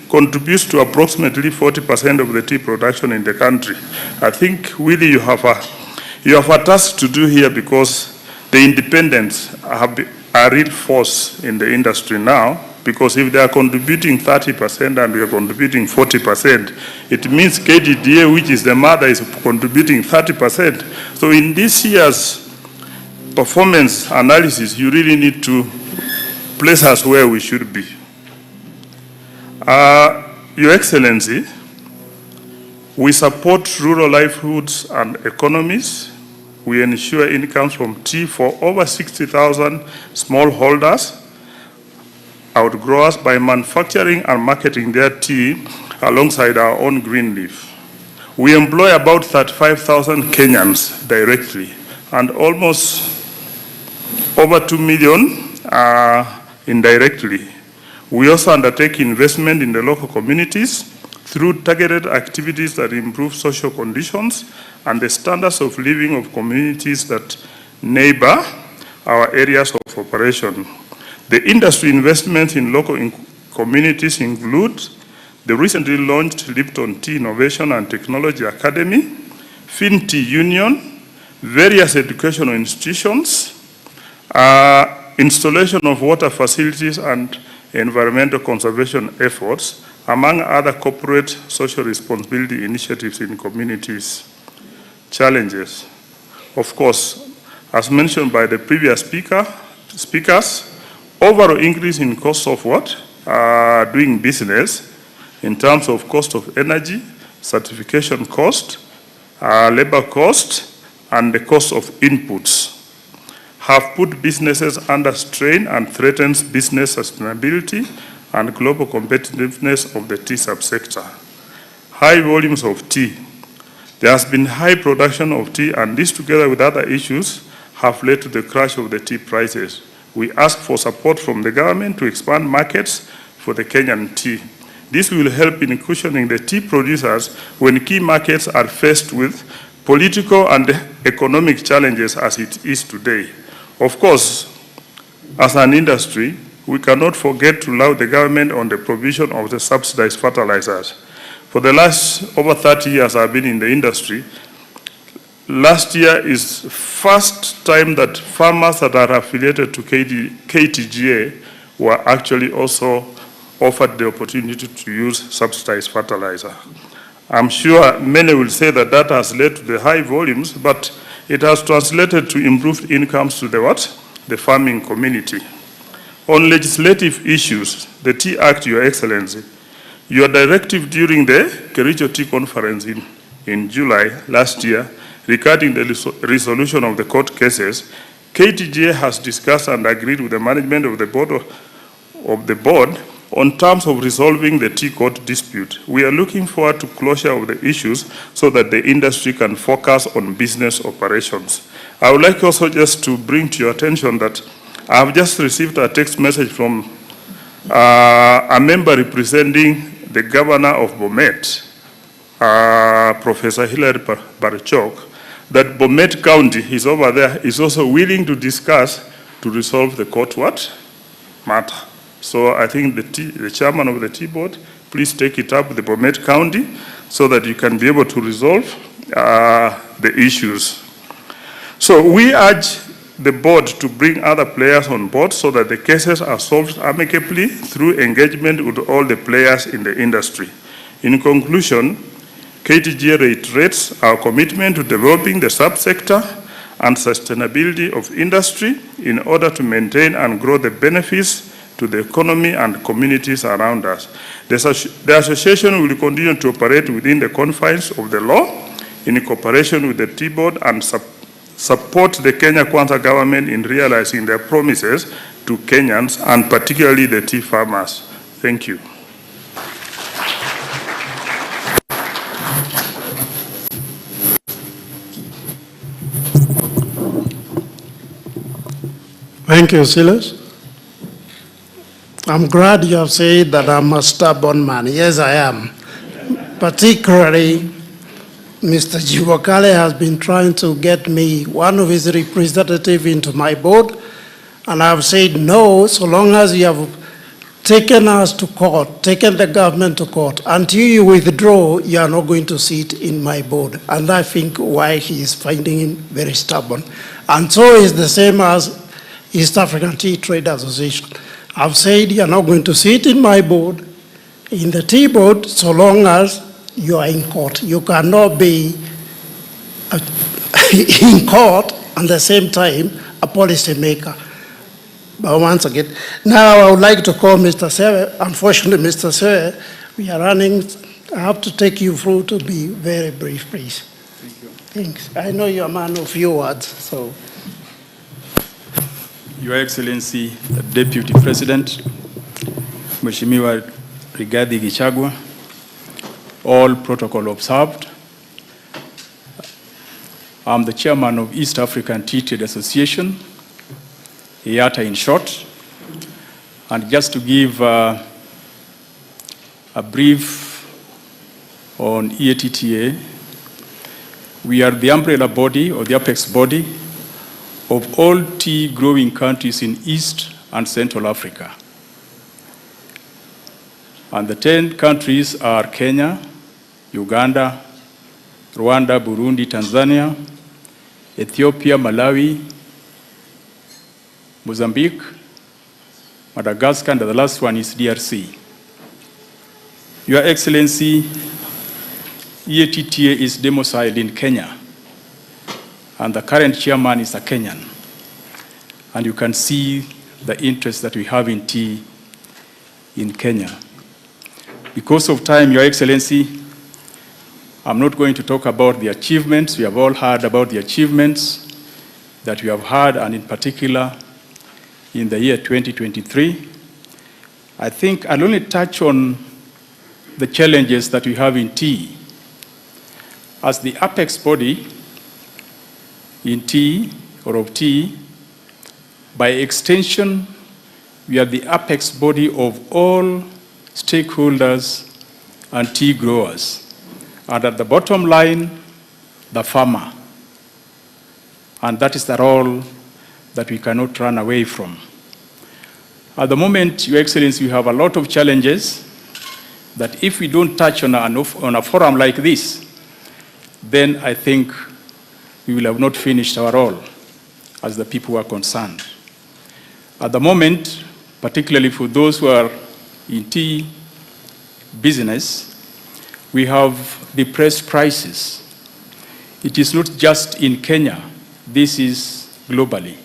contributes to approximately 40% of the tea production in the country. I think, Willie, you have a task to do here, because the independents are a real force in the industry now, because if they are contributing 30% and we are contributing 40%, it means KTDA, which is the mother, is contributing 30%. So in this year's performance analysis, you really need to place us where we should be. Your Excellency, we support rural livelihoods and economies. We ensure incomes from tea for over 60,000 smallholders, outgrowers, by manufacturing and marketing their tea alongside our own green leaf. We employ about 35,000 Kenyans directly and almost over 2 million indirectly. We also undertake investment in the local communities through targeted activities that improve social conditions and the standards of living of communities that neighbor our areas of operation. The industry investments in local communities include the recently launched Lipton Tea Innovation and Technology Academy, FinTea Union, various educational institutions, installation of water facilities and environmental conservation efforts, among other corporate social responsibility initiatives in communities. Challenges. Of course, as mentioned by the previous speakers, overall increase in cost of doing business in terms of cost of energy, certification cost, labor cost, and the cost of inputs have put businesses under strain and threatens business sustainability and global competitiveness of the tea subsector. High volumes of tea. There has been high production of tea, and this together with other issues have led to the crash of the tea prices. We ask for support from the government to expand markets for the Kenyan tea. This will help in cushioning the tea producers when key markets are faced with political and economic challenges as it is today. Of course, As an industry, we cannot forget to laud the government on the provision of the subsidized fertilizers. For the last over 30 years I've been in the industry, last year is first time that farmers that are affiliated to KTGA were actually also offered the opportunity to use subsidized fertilizer. I'm sure many will say that that has led to the high volumes, but it has translated to improved incomes to the what? The farming community. On legislative issues, the Tea Act, Your Excellency, your directive during the Kericho Tea Conference in July last year regarding the resolution of the court cases, KTGA has discussed and agreed with the management of the board on terms of resolving the tea court dispute. We are looking forward to closure of the issues so that the industry can focus on business operations. I would like also just to bring to your attention that I have just received a text message from a member representing the governor of Bomet, Professor Hilary Barchok, that Bomet County is over there, is also willing to discuss to resolve the court matter. So I think the chairman of the tea board, please take it up with the Bomet County so that you can be able to resolve the issues. So we urge the board to bring other players on board so that the cases are solved amicably through engagement with all the players in the industry. In conclusion, KTGA reiterates our commitment to developing the subsector and sustainability of industry in order to maintain and grow the benefits to the economy and communities around us. The association will continue to operate within the confines of the law in cooperation with the Tea Board and support the Kenya Kwanza government in realizing their promises to Kenyans and particularly the tea farmers. Thank you. Thank you, Silas. I'm glad you have said that I'm a stubborn man. Yes, I am. Particularly, Mr. Jiwakale has been trying to get me, one of his representatives, into my board, and I've said no, so long as you have taken us to court, taken the government to court. Until you withdraw, you are not going to sit in my board. And I think why he is finding him very stubborn. And so is the same as East African Tea Trade Association. I've said you are not going to sit in my board, in the tea board, so long as you are in court. You cannot be in court and at the same time a policy maker. But once again, now I would like to call Mr. Sewe. Unfortunately, Mr. Sewe, we are running. I have to take you through to be very brief, please. Thank you. Thanks. I know you're a man of few words, so. Your Excellency, the Deputy President, Mheshimiwa Rigathi Gachagua, all protocol observed. I'm the chairman of East African Tea Trade Association, IATA in short. And just to give a brief on EATTA, we are the umbrella body or the apex body of all tea growing countries in East and Central Africa. And the 10 countries are Kenya, Uganda, Rwanda, Burundi, Tanzania, Ethiopia, Malawi, Mozambique, Madagascar, and the last one is DRC. Your Excellency, EATTA is domiciled in Kenya, and the current chairman is a Kenyan. And you can see the interest that we have in tea in Kenya. Because of time, Your Excellency, I'm not going to talk about the achievements. We have all heard about the achievements that we have had, and in particular, in the year 2023. I think I'll only touch on the challenges that we have in tea. As the apex body in tea, or of tea, by extension, we are the apex body of all stakeholders and tea growers. And at the bottom line, the farmer. And that is the role that we cannot run away from. At the moment, Your Excellency, we have a lot of challenges that if we don't touch on a forum like this, then I think we will have not finished our role as the people who are concerned. At the moment, particularly for those who are in tea business, we have depressed prices. It is not just in Kenya, this is globally.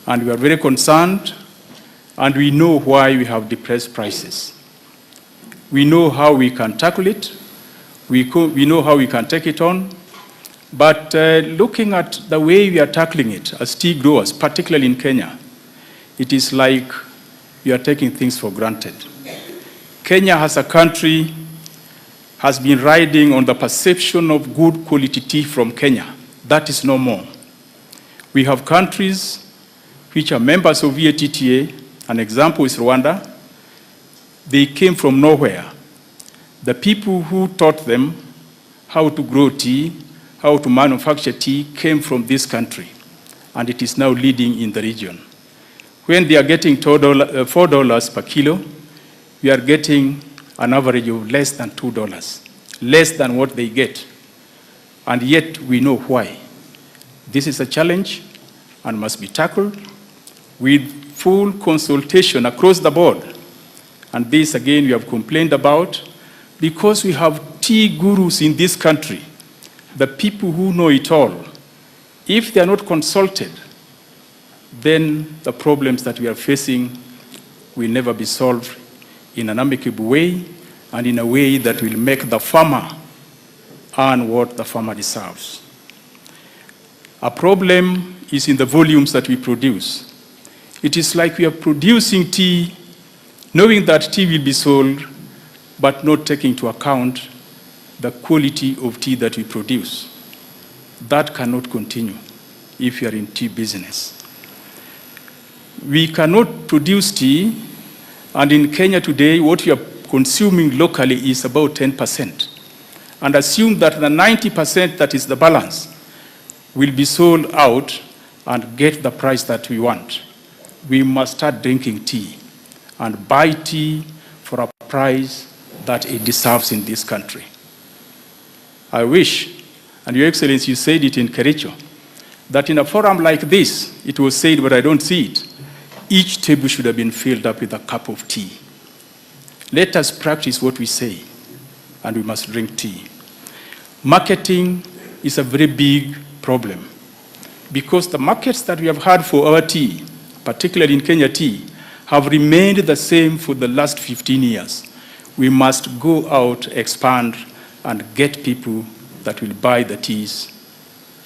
And we are very concerned, and we know why we have depressed prices. We know how we can tackle it, we know how we can take it on, but looking at the way we are tackling it as tea growers, particularly in Kenya, it is like we are taking things for granted. Kenya as a country has been riding on the perception of good quality tea from Kenya. That is no more. We have countries which are members of VATTA. An example is Rwanda. They came from nowhere. The people who taught them how to grow tea, how to manufacture tea, came from this country, and it is now leading in the region. When they are getting $4 per kilo, we are getting an average of less than $2, less than what they get. And yet we know why. This is a challenge and must be tackled with full consultation across the board. And this, again, we have complained about because we have tea gurus in this country, the people who know it all. If they are not consulted, then the problems that we are facing will never be solved in an amicable way and in a way that will make the farmer earn what the farmer deserves. A problem is in the volumes that we produce. It is like we are producing tea, knowing that tea will be sold, but not taking into account the quality of tea that we produce. That cannot continue if you are in tea business. We cannot produce tea, and in Kenya today, what we are consuming locally is about 10%. And assume that the 90% that is the balance will be sold out and get the price that we want. We must start drinking tea and buy tea for a price that it deserves in this country. I wish, and Your Excellency, you said it in Kericho, that in a forum like this, it was said, but I don't see it, each table should have been filled up with a cup of tea. Let us practice what we say, and we must drink tea. Marketing is a very big problem because the markets that we have had for our tea, particularly in Kenya tea, have remained the same for the last 15 years. We must go out, expand, and get people that will buy the teas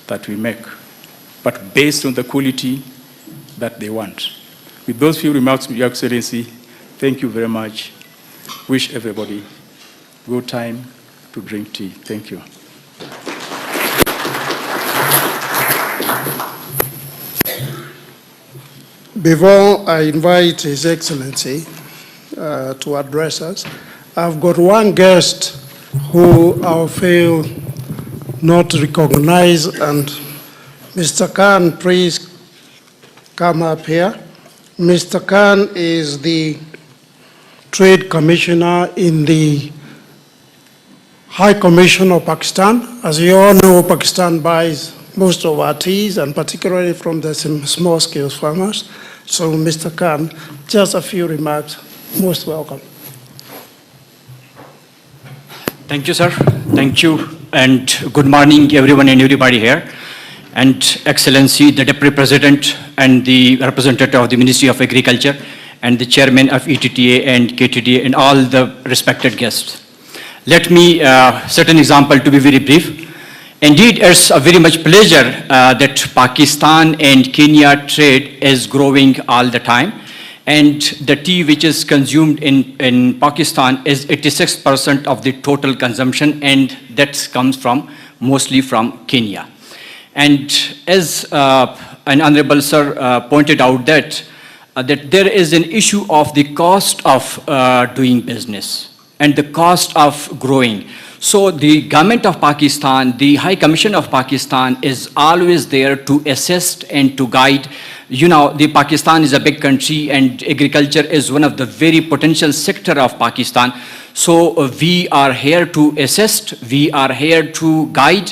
that we make, but based on the quality that they want. With those few remarks, Your Excellency, thank you very much. Wish everybody good time to drink tea. Thank you. Before I invite His Excellency to address us, I've got one guest who I fail not to recognize, and Mr. Khan, please come up here. Mr. Khan is the Trade Commissioner in the High Commission of Pakistan. As you all know, Pakistan buys most of our teas, and particularly from the small-scale farmers. So, Mr. Khan, just a few remarks. Most welcome. Thank you, sir. Thank you, and good morning, everyone and everybody here. And Excellency, the Deputy President and the representative of the Ministry of Agriculture and the Chairman of ETTA and KTDA and all the respected guests. Let me set an example to be very brief. Indeed, it's a very much pleasure that Pakistan and Kenya trade is growing all the time. And the tea which is consumed in Pakistan is 86% of the total consumption, and that comes from mostly from Kenya. And as an honorable sir pointed out that there is an issue of the cost of doing business and the cost of growing. So the government of Pakistan, the High Commission of Pakistan is always there to assist and to guide You know, the Pakistan is a big country and agriculture is one of the very potential sector of Pakistan. So we are here to assist, we are here to guide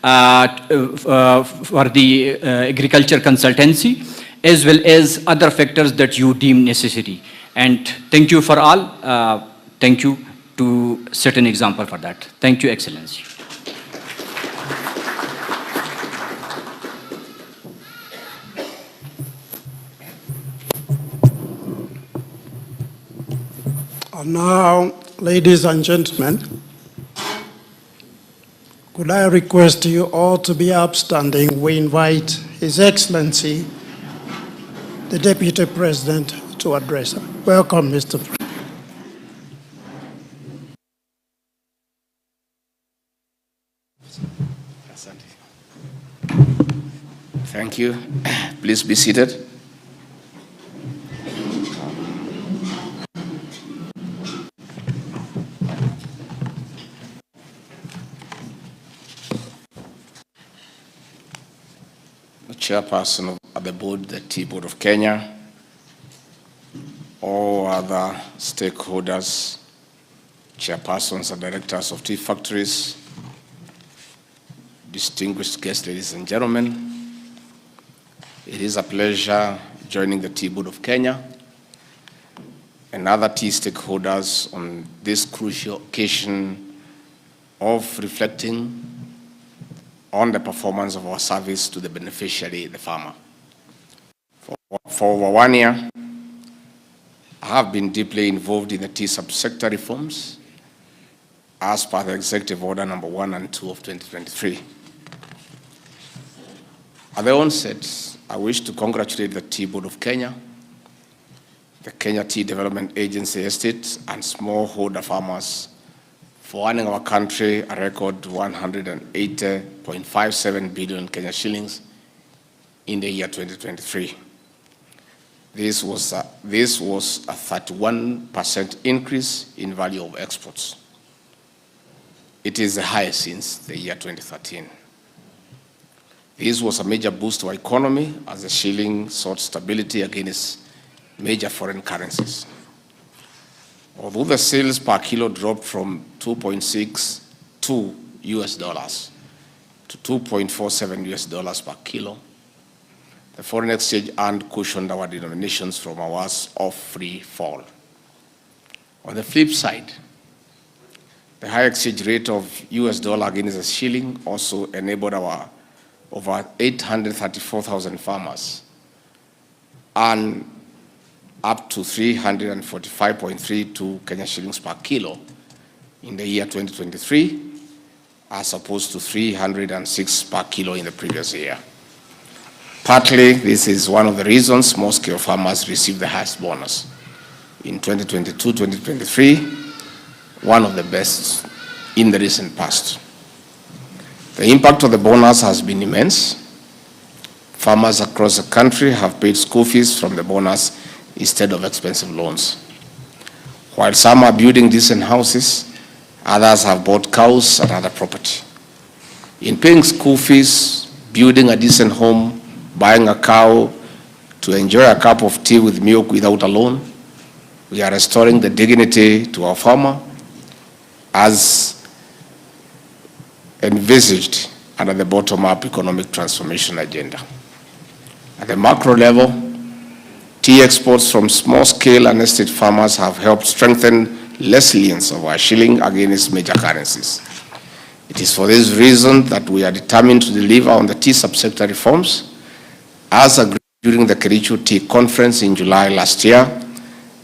for the agriculture consultancy, as well as other factors that you deem necessary. And thank you for all. Thank you to set an example for that. Thank you, Excellency. And now, ladies and gentlemen, could I request you all to be upstanding? We invite His Excellency, the Deputy President, to address us. Welcome, Mr. President. Thank you. Please be seated. The chairperson of the board, the Tea Board of Kenya, all other stakeholders, chairpersons and directors of tea factories, distinguished guests, ladies and gentlemen, it is a pleasure joining the Tea Board of Kenya and other tea stakeholders on this crucial occasion of reflecting on the performance of our service to the beneficiary, the farmer. For over 1 year, I have been deeply involved in the tea subsector reforms as per the Executive Order number 1 and 2 of 2023. At the onset, I wish to congratulate the Tea Board of Kenya, the Kenya Tea Development Agency Estate, and smallholder farmers for earning our country a record 180.57 billion Kenya shillings in the year 2023. This was a 31% increase in value of exports. It is the highest since the year 2013. This was a major boost to our economy as the shilling sought stability against major foreign currencies. Although the sales per kilo dropped from $2.62 to $2.47 per kilo, the foreign exchange earned cushioned our denominations from hours of free fall. On the flip side, the high exchange rate of US dollar against the shilling also enabled our over 834,000 farmers earn up to 345.32 Kenya shillings per kilo in the year 2023, as opposed to 306 per kilo in the previous year. Partly, this is one of the reasons small-scale farmers received the highest bonus. In 2022-2023, one of the best in the recent past. The impact of the bonus has been immense. Farmers across the country have paid school fees from the bonus instead of expensive loans. While some are building decent houses, others have bought cows and other property. In paying school fees, building a decent home, buying a cow, to enjoy a cup of tea with milk without a loan, we are restoring the dignity to our farmer as envisaged under the bottom-up economic transformation agenda. At the macro level, tea exports from small-scale and estate farmers have helped strengthen resilience of our shilling against major currencies. It is for this reason that we are determined to deliver on the tea subsector reforms as agreed during the Kericho Tea Conference in July last year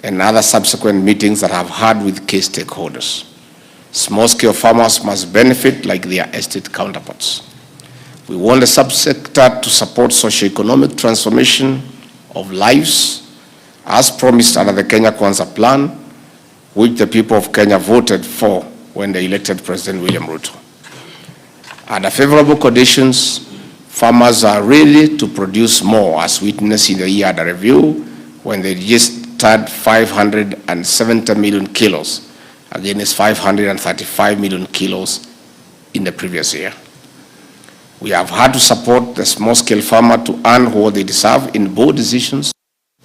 and other subsequent meetings that I've had with key stakeholders. Small-scale farmers must benefit like their estate counterparts. We want the subsector to support socio-economic transformation of lives as promised under the Kenya Kwanza Plan, which the people of Kenya voted for when they elected President William Ruto. Under favorable conditions, farmers are ready to produce more, as witnessed in the year under review when they registered 570 million kilos against 535 million kilos in the previous year. We have had to support the small-scale farmer to earn what they deserve in board decisions,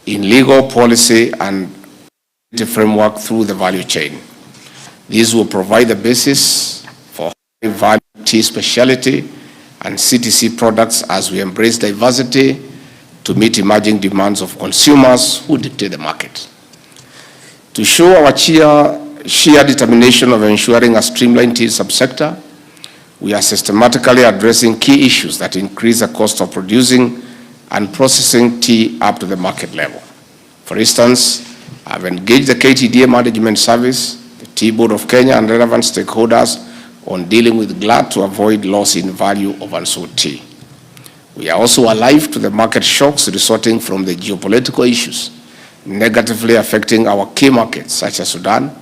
in legal policy, and the framework through the value chain. These will provide the basis for high-value tea specialty and CTC products as we embrace diversity to meet emerging demands of consumers who dictate the market. To show our sheer determination of ensuring a streamlined tea subsector, we are systematically addressing key issues that increase the cost of producing and processing tea up to the market level. For instance, I've engaged the KTDA Management Service, the Tea Board of Kenya, and relevant stakeholders on dealing with glut to avoid loss in value of unsold tea. We are also alive to the market shocks resulting from the geopolitical issues negatively affecting our key markets such as Sudan,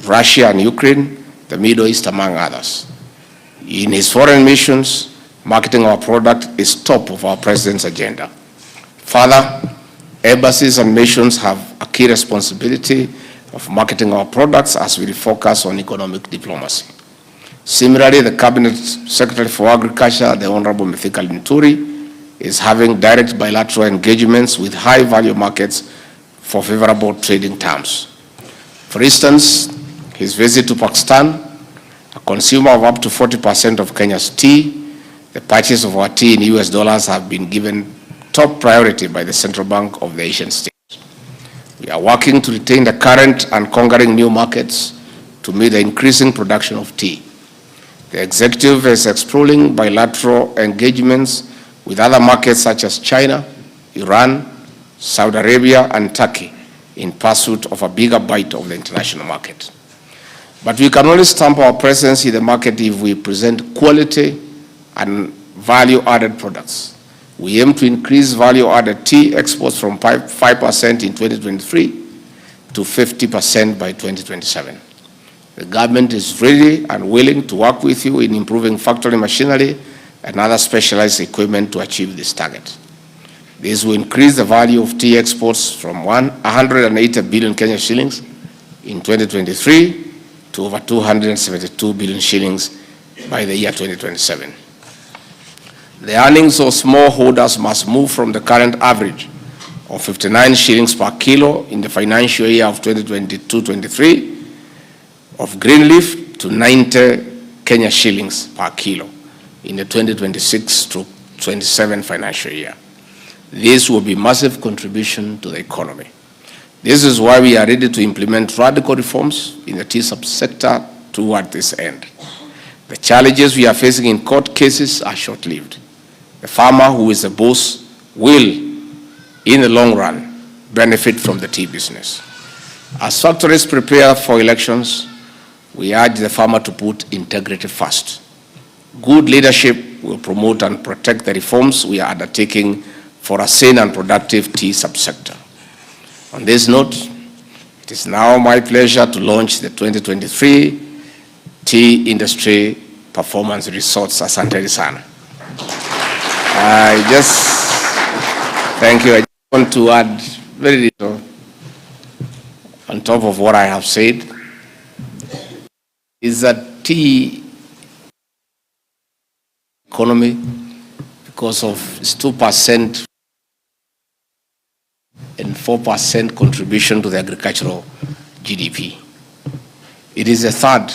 Russia and Ukraine, the Middle East, among others. In his foreign missions, marketing our product is top of our president's agenda. Further, embassies and missions have a key responsibility of marketing our products as we focus on economic diplomacy. Similarly, the Cabinet Secretary for Agriculture, the Honorable Mithika Linturi, is having direct bilateral engagements with high-value markets for favorable trading terms. For instance, his visit to Pakistan, a consumer of up to 40% of Kenya's tea, the purchase of our tea in US dollars have been given top priority by the Central Bank of the Asian states. We are working to retain the current and conquering new markets to meet the increasing production of tea. The executive is exploring bilateral engagements with other markets such as China, Iran, Saudi Arabia, and Turkey in pursuit of a bigger bite of the international market. But we can only stamp our presence in the market if we present quality and value-added products. We aim to increase value-added tea exports from 5% in 2023 to 50% by 2027. The government is ready and willing to work with you in improving factory machinery and other specialized equipment to achieve this target. This will increase the value of tea exports from 180 billion Kenya shillings in 2023 to over 272 billion shillings by the year 2027. The earnings of smallholders must move from the current average of 59 shillings per kilo in the financial year of 2022-23 of green leaf to 90 Kenya shillings per kilo in the 2026-27 financial year. This will be a massive contribution to the economy. This is why we are ready to implement radical reforms in the tea subsector toward this end. The challenges we are facing in court cases are short-lived. The farmer who is the boss will, in the long run, benefit from the tea business. As factories prepare for elections, we urge the farmer to put integrity first. Good leadership will promote and protect the reforms we are undertaking for a sane and productive tea subsector. On this note, it is now my pleasure to launch the 2023 Tea Industry Performance Results. Asanteni sana. Thank you. I just want to add very little on top of what I have said, is that tea economy, because of its 2% and 4% contribution to the agricultural GDP. It is a third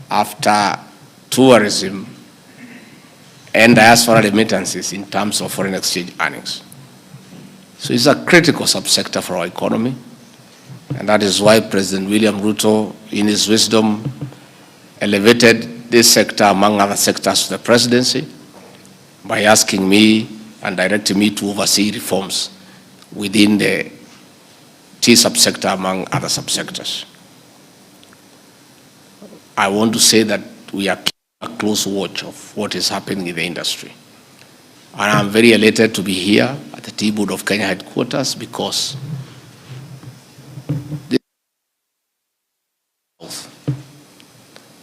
after tourism and diaspora remittances in terms of foreign exchange earnings. So it's a critical subsector for our economy, and that is why President William Ruto, in his wisdom, elevated this sector among other sectors to the presidency by asking me and directing me to oversee reforms within the tea subsector among other subsectors. I want to say that we are keeping a close watch of what is happening in the industry. And I'm very elated to be here at the Tea Board of Kenya headquarters because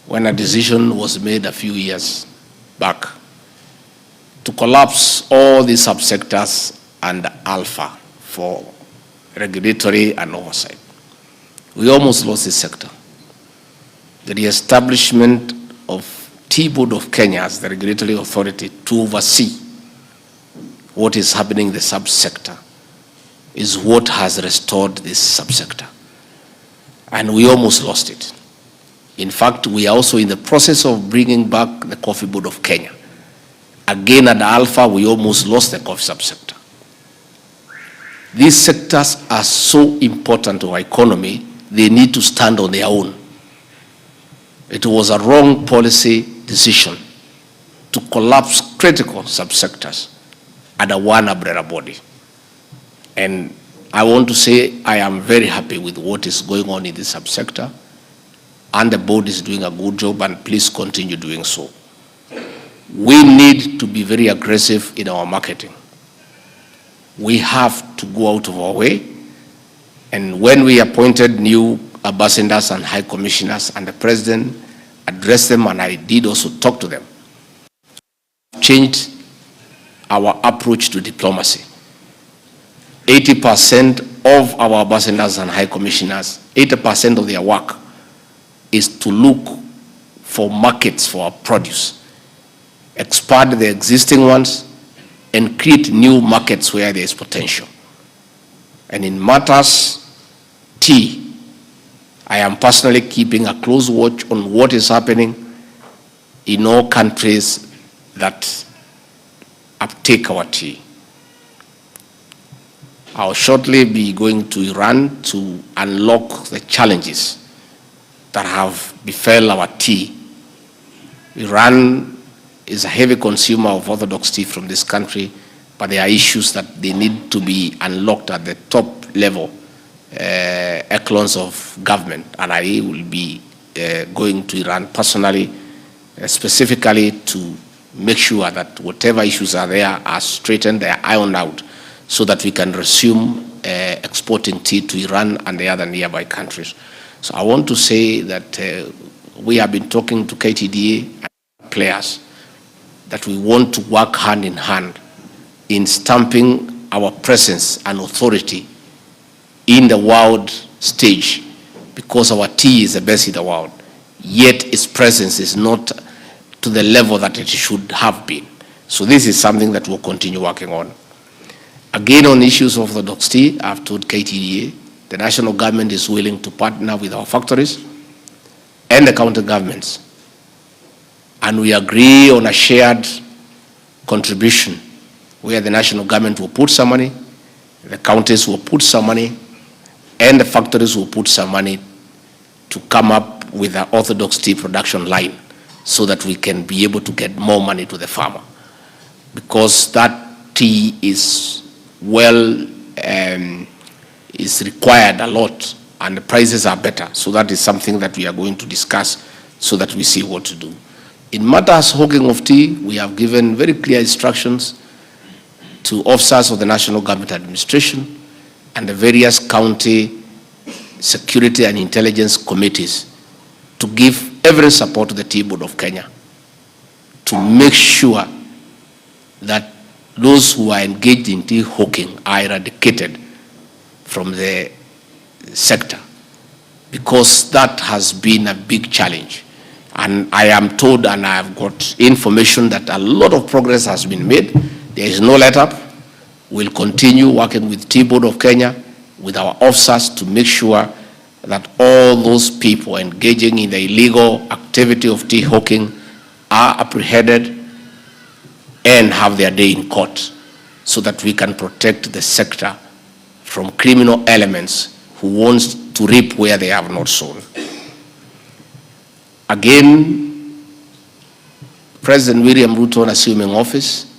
when a decision was made a few years back to collapse all these subsectors under Alpha for regulatory and oversight. We almost lost this sector. The reestablishment of Tea Board of Kenya as the regulatory authority to oversee what is happening in the subsector is what has restored this subsector. And we almost lost it. In fact, we are also in the process of bringing back the Coffee Board of Kenya. Again, at Alpha, we almost lost the coffee subsector. These sectors are so important to our economy, they need to stand on their own. It was a wrong policy decision to collapse critical subsectors under one umbrella body. And I want to say I am very happy with what is going on in this subsector, and the board is doing a good job, and please continue doing so. We need to be very aggressive in our marketing. We have to go out of our way, and when we appointed new ambassadors and high commissioners, and the president addressed them, and I did also talk to them, changed our approach to diplomacy. 80% of our ambassadors and high commissioners, 80% of their work is to look for markets for our produce, expand the existing ones, and create new markets where there is potential. And in matters tea, I am personally keeping a close watch on what is happening in all countries that uptake our tea. I'll shortly be going to Iran to unlock the challenges that have befell our tea. Iran is a heavy consumer of orthodox tea from this country, but there are issues that they need to be unlocked at the top level echelons of government, and I will be going to Iran personally, specifically to make sure that whatever issues are there are straightened, they are ironed out, so that we can resume exporting tea to Iran and the other nearby countries. So I want to say that we have been talking to KTDA and players that we want to work hand in hand in stamping our presence and authority in the world stage, because our tea is the best in the world, yet its presence is not to the level that it should have been. So this is something that we'll continue working on. Again, on issues of orthodox tea, I've told KTDA, the national government is willing to partner with our factories and the county governments. And we agree on a shared contribution where the national government will put some money, the counties will put some money, and the factories will put some money to come up with an orthodox tea production line so that we can be able to get more money to the farmer. Because that tea is is required a lot, and the prices are better. So that is something that we are going to discuss so that we see what to do. In matters hawking of tea, we have given very clear instructions to officers of the National Government Administration and the various county security and intelligence committees to give every support to the Tea Board of Kenya to make sure that those who are engaged in tea hawking are eradicated from the sector, because that has been a big challenge. And I am told, and I have got information, that a lot of progress has been made. There is no let up. We'll continue working with Tea Board of Kenya, with our officers, to make sure that all those people engaging in the illegal activity of tea hawking are apprehended and have their day in court, so that we can protect the sector from criminal elements who want to reap where they have not sown. Again, President William Ruto, on assuming office,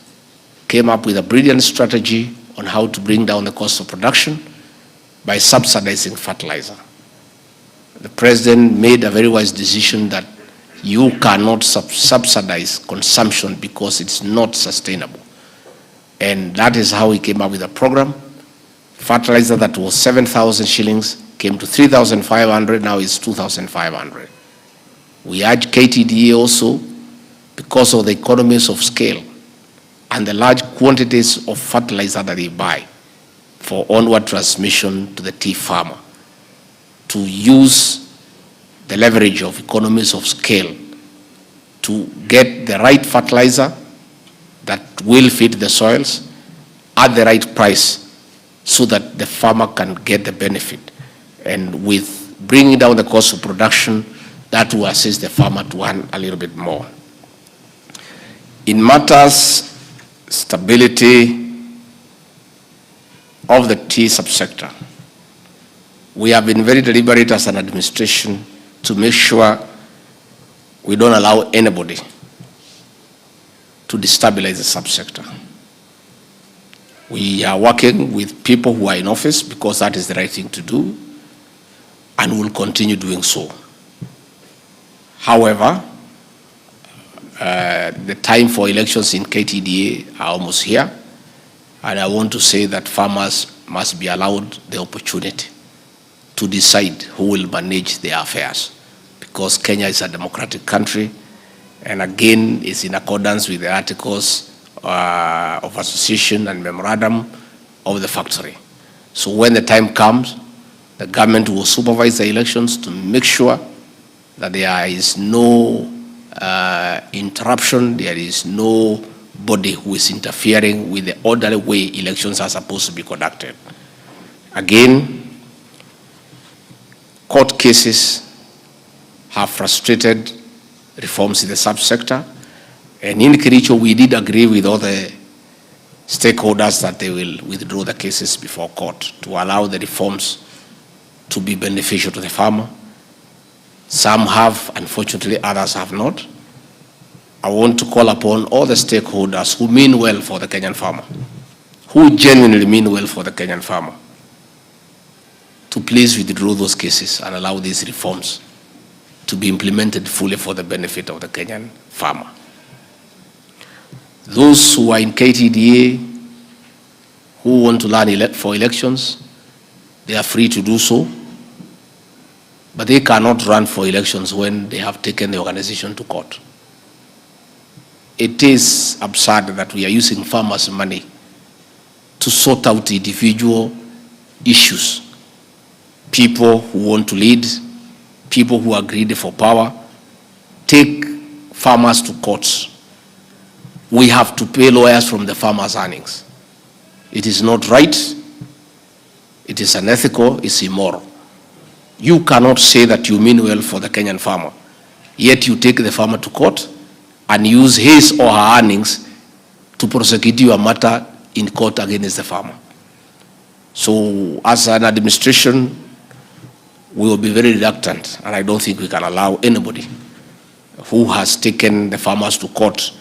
came up with a brilliant strategy on how to bring down the cost of production by subsidizing fertilizer. The president made a very wise decision that you cannot subsidize consumption because it's not sustainable. And that is how he came up with a program. Fertilizer that was 7,000 shillings came to 3,500, now it's 2,500. We urge KTDA also, because of the economies of scale and the large quantities of fertilizer that they buy for onward transmission to the tea farmer, to use the leverage of economies of scale to get the right fertilizer that will fit the soils at the right price so that the farmer can get the benefit. And with bringing down the cost of production, that will assist the farmer to earn a little bit more. In matters stability of the tea subsector, we have been very deliberate as an administration to make sure we don't allow anybody to destabilize the subsector. We are working with people who are in office because that is the right thing to do, and will continue doing so. However, the time for elections in KTDA are almost here, and I want to say that farmers must be allowed the opportunity to decide who will manage their affairs, because Kenya is a democratic country, and again, is in accordance with the articles of association and memorandum of the factory. So when the time comes, the government will supervise the elections to make sure that there is no interruption, there is nobody who is interfering with the orderly way elections are supposed to be conducted. Again, court cases have frustrated reforms in the subsector, and in Kericho we did agree with all the stakeholders that they will withdraw the cases before court to allow the reforms to be beneficial to the farmer. Some have, unfortunately, others have not. I want to call upon all the stakeholders who mean well for the Kenyan farmer, who genuinely mean well for the Kenyan farmer, to please withdraw those cases and allow these reforms to be implemented fully for the benefit of the Kenyan farmer. Those who are in KTDA who want to run for elections, they are free to do so, but they cannot run for elections when they have taken the organization to court. It is absurd that we are using farmers' money to sort out individual issues. People who want to lead, people who are greedy for power, take farmers to courts. We have to pay lawyers from the farmers' earnings. It is not right. It is unethical. It's immoral. You cannot say that you mean well for the Kenyan farmer, yet you take the farmer to court and use his or her earnings to prosecute your matter in court against the farmer. So as an administration, we will be very reluctant, and I don't think we can allow anybody who has taken the farmers to court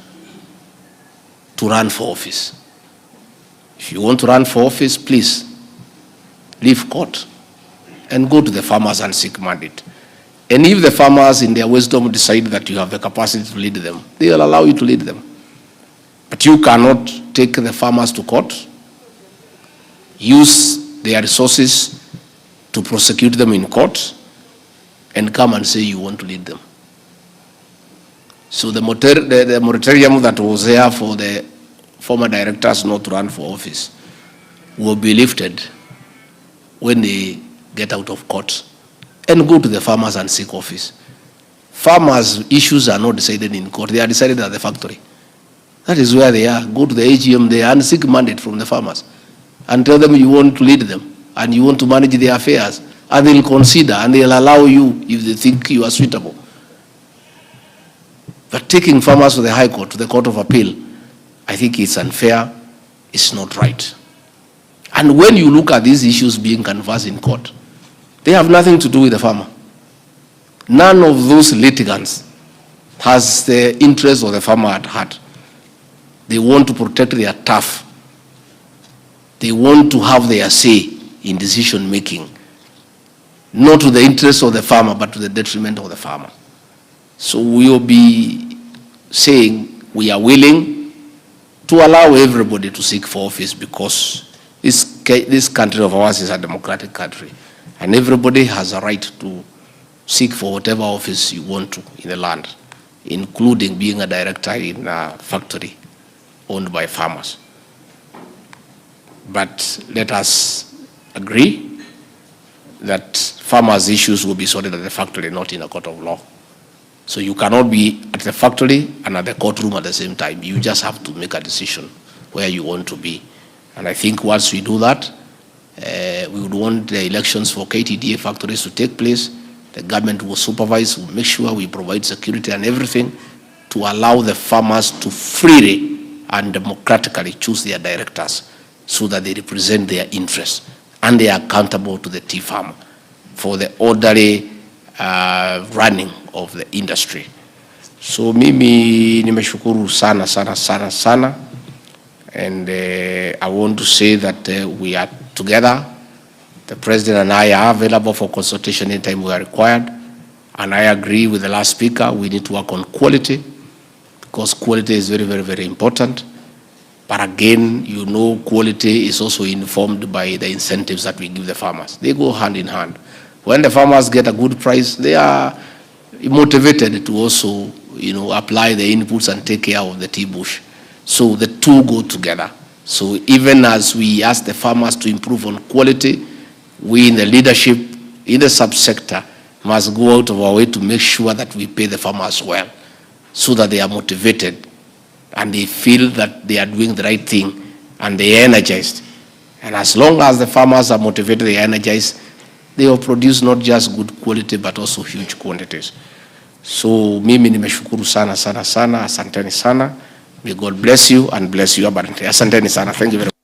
to run for office. If you want to run for office, please leave court and go to the farmers and seek mandate. And if the farmers in their wisdom decide that you have the capacity to lead them, they will allow you to lead them. But you cannot take the farmers to court, use their resources to prosecute them in court, and come and say you want to lead them. So the moratorium that was there for the former directors not to run for office will be lifted when they get out of court and go to the farmers and seek office. Farmers' issues are not decided in court, they are decided at the factory. That is where they are. Go to the AGM there and seek mandate from the farmers and tell them you want to lead them and you want to manage their affairs, and they'll consider and they'll allow you if they think you are suitable. But taking farmers to the High Court, to the Court of Appeal, I think it's unfair, it's not right. And when you look at these issues being canvassed in court, they have nothing to do with the farmer. None of those litigants has the interest of the farmer at heart. They want to protect their turf. They want to have their say in decision making, not to the interest of the farmer, but to the detriment of the farmer. So we will be saying we are willing to allow everybody to seek for office, because this country of ours is a democratic country, and everybody has a right to seek for whatever office you want to in the land, including being a director in a factory owned by farmers. But let us agree that farmers' issues will be sorted at the factory, not in a court of law. So you cannot be at the factory and at the courtroom at the same time. You just have to make a decision where you want to be. And I think once we do that, we would want the elections for KTDA factories to take place. The government will supervise, will make sure we provide security and everything to allow the farmers to freely and democratically choose their directors so that they represent their interests and they are accountable to the tea farmer for the orderly running of the industry. So mimi nimeshukuru sana sana sana sana, and I want to say that we are together. The President and I are available for consultation anytime we are required, and I agree with the last speaker, we need to work on quality, because quality is very, very, very important. But again, you know, quality is also informed by the incentives that we give the farmers. They go hand in hand. When the farmers get a good price, they are motivated to also, you know, apply the inputs and take care of the tea bush. So the two go together. So even as we ask the farmers to improve on quality, we in the leadership, in the subsector, must go out of our way to make sure that we pay the farmers well, so that they are motivated and they feel that they are doing the right thing and they are energized. And as long as the farmers are motivated, they are energized, they will produce not just good quality but also huge quantities. So mimi nimeshukuru sana sana sana, asanteni sana. May God bless you and bless you abundantly. Asanteni sana. Thank you very much.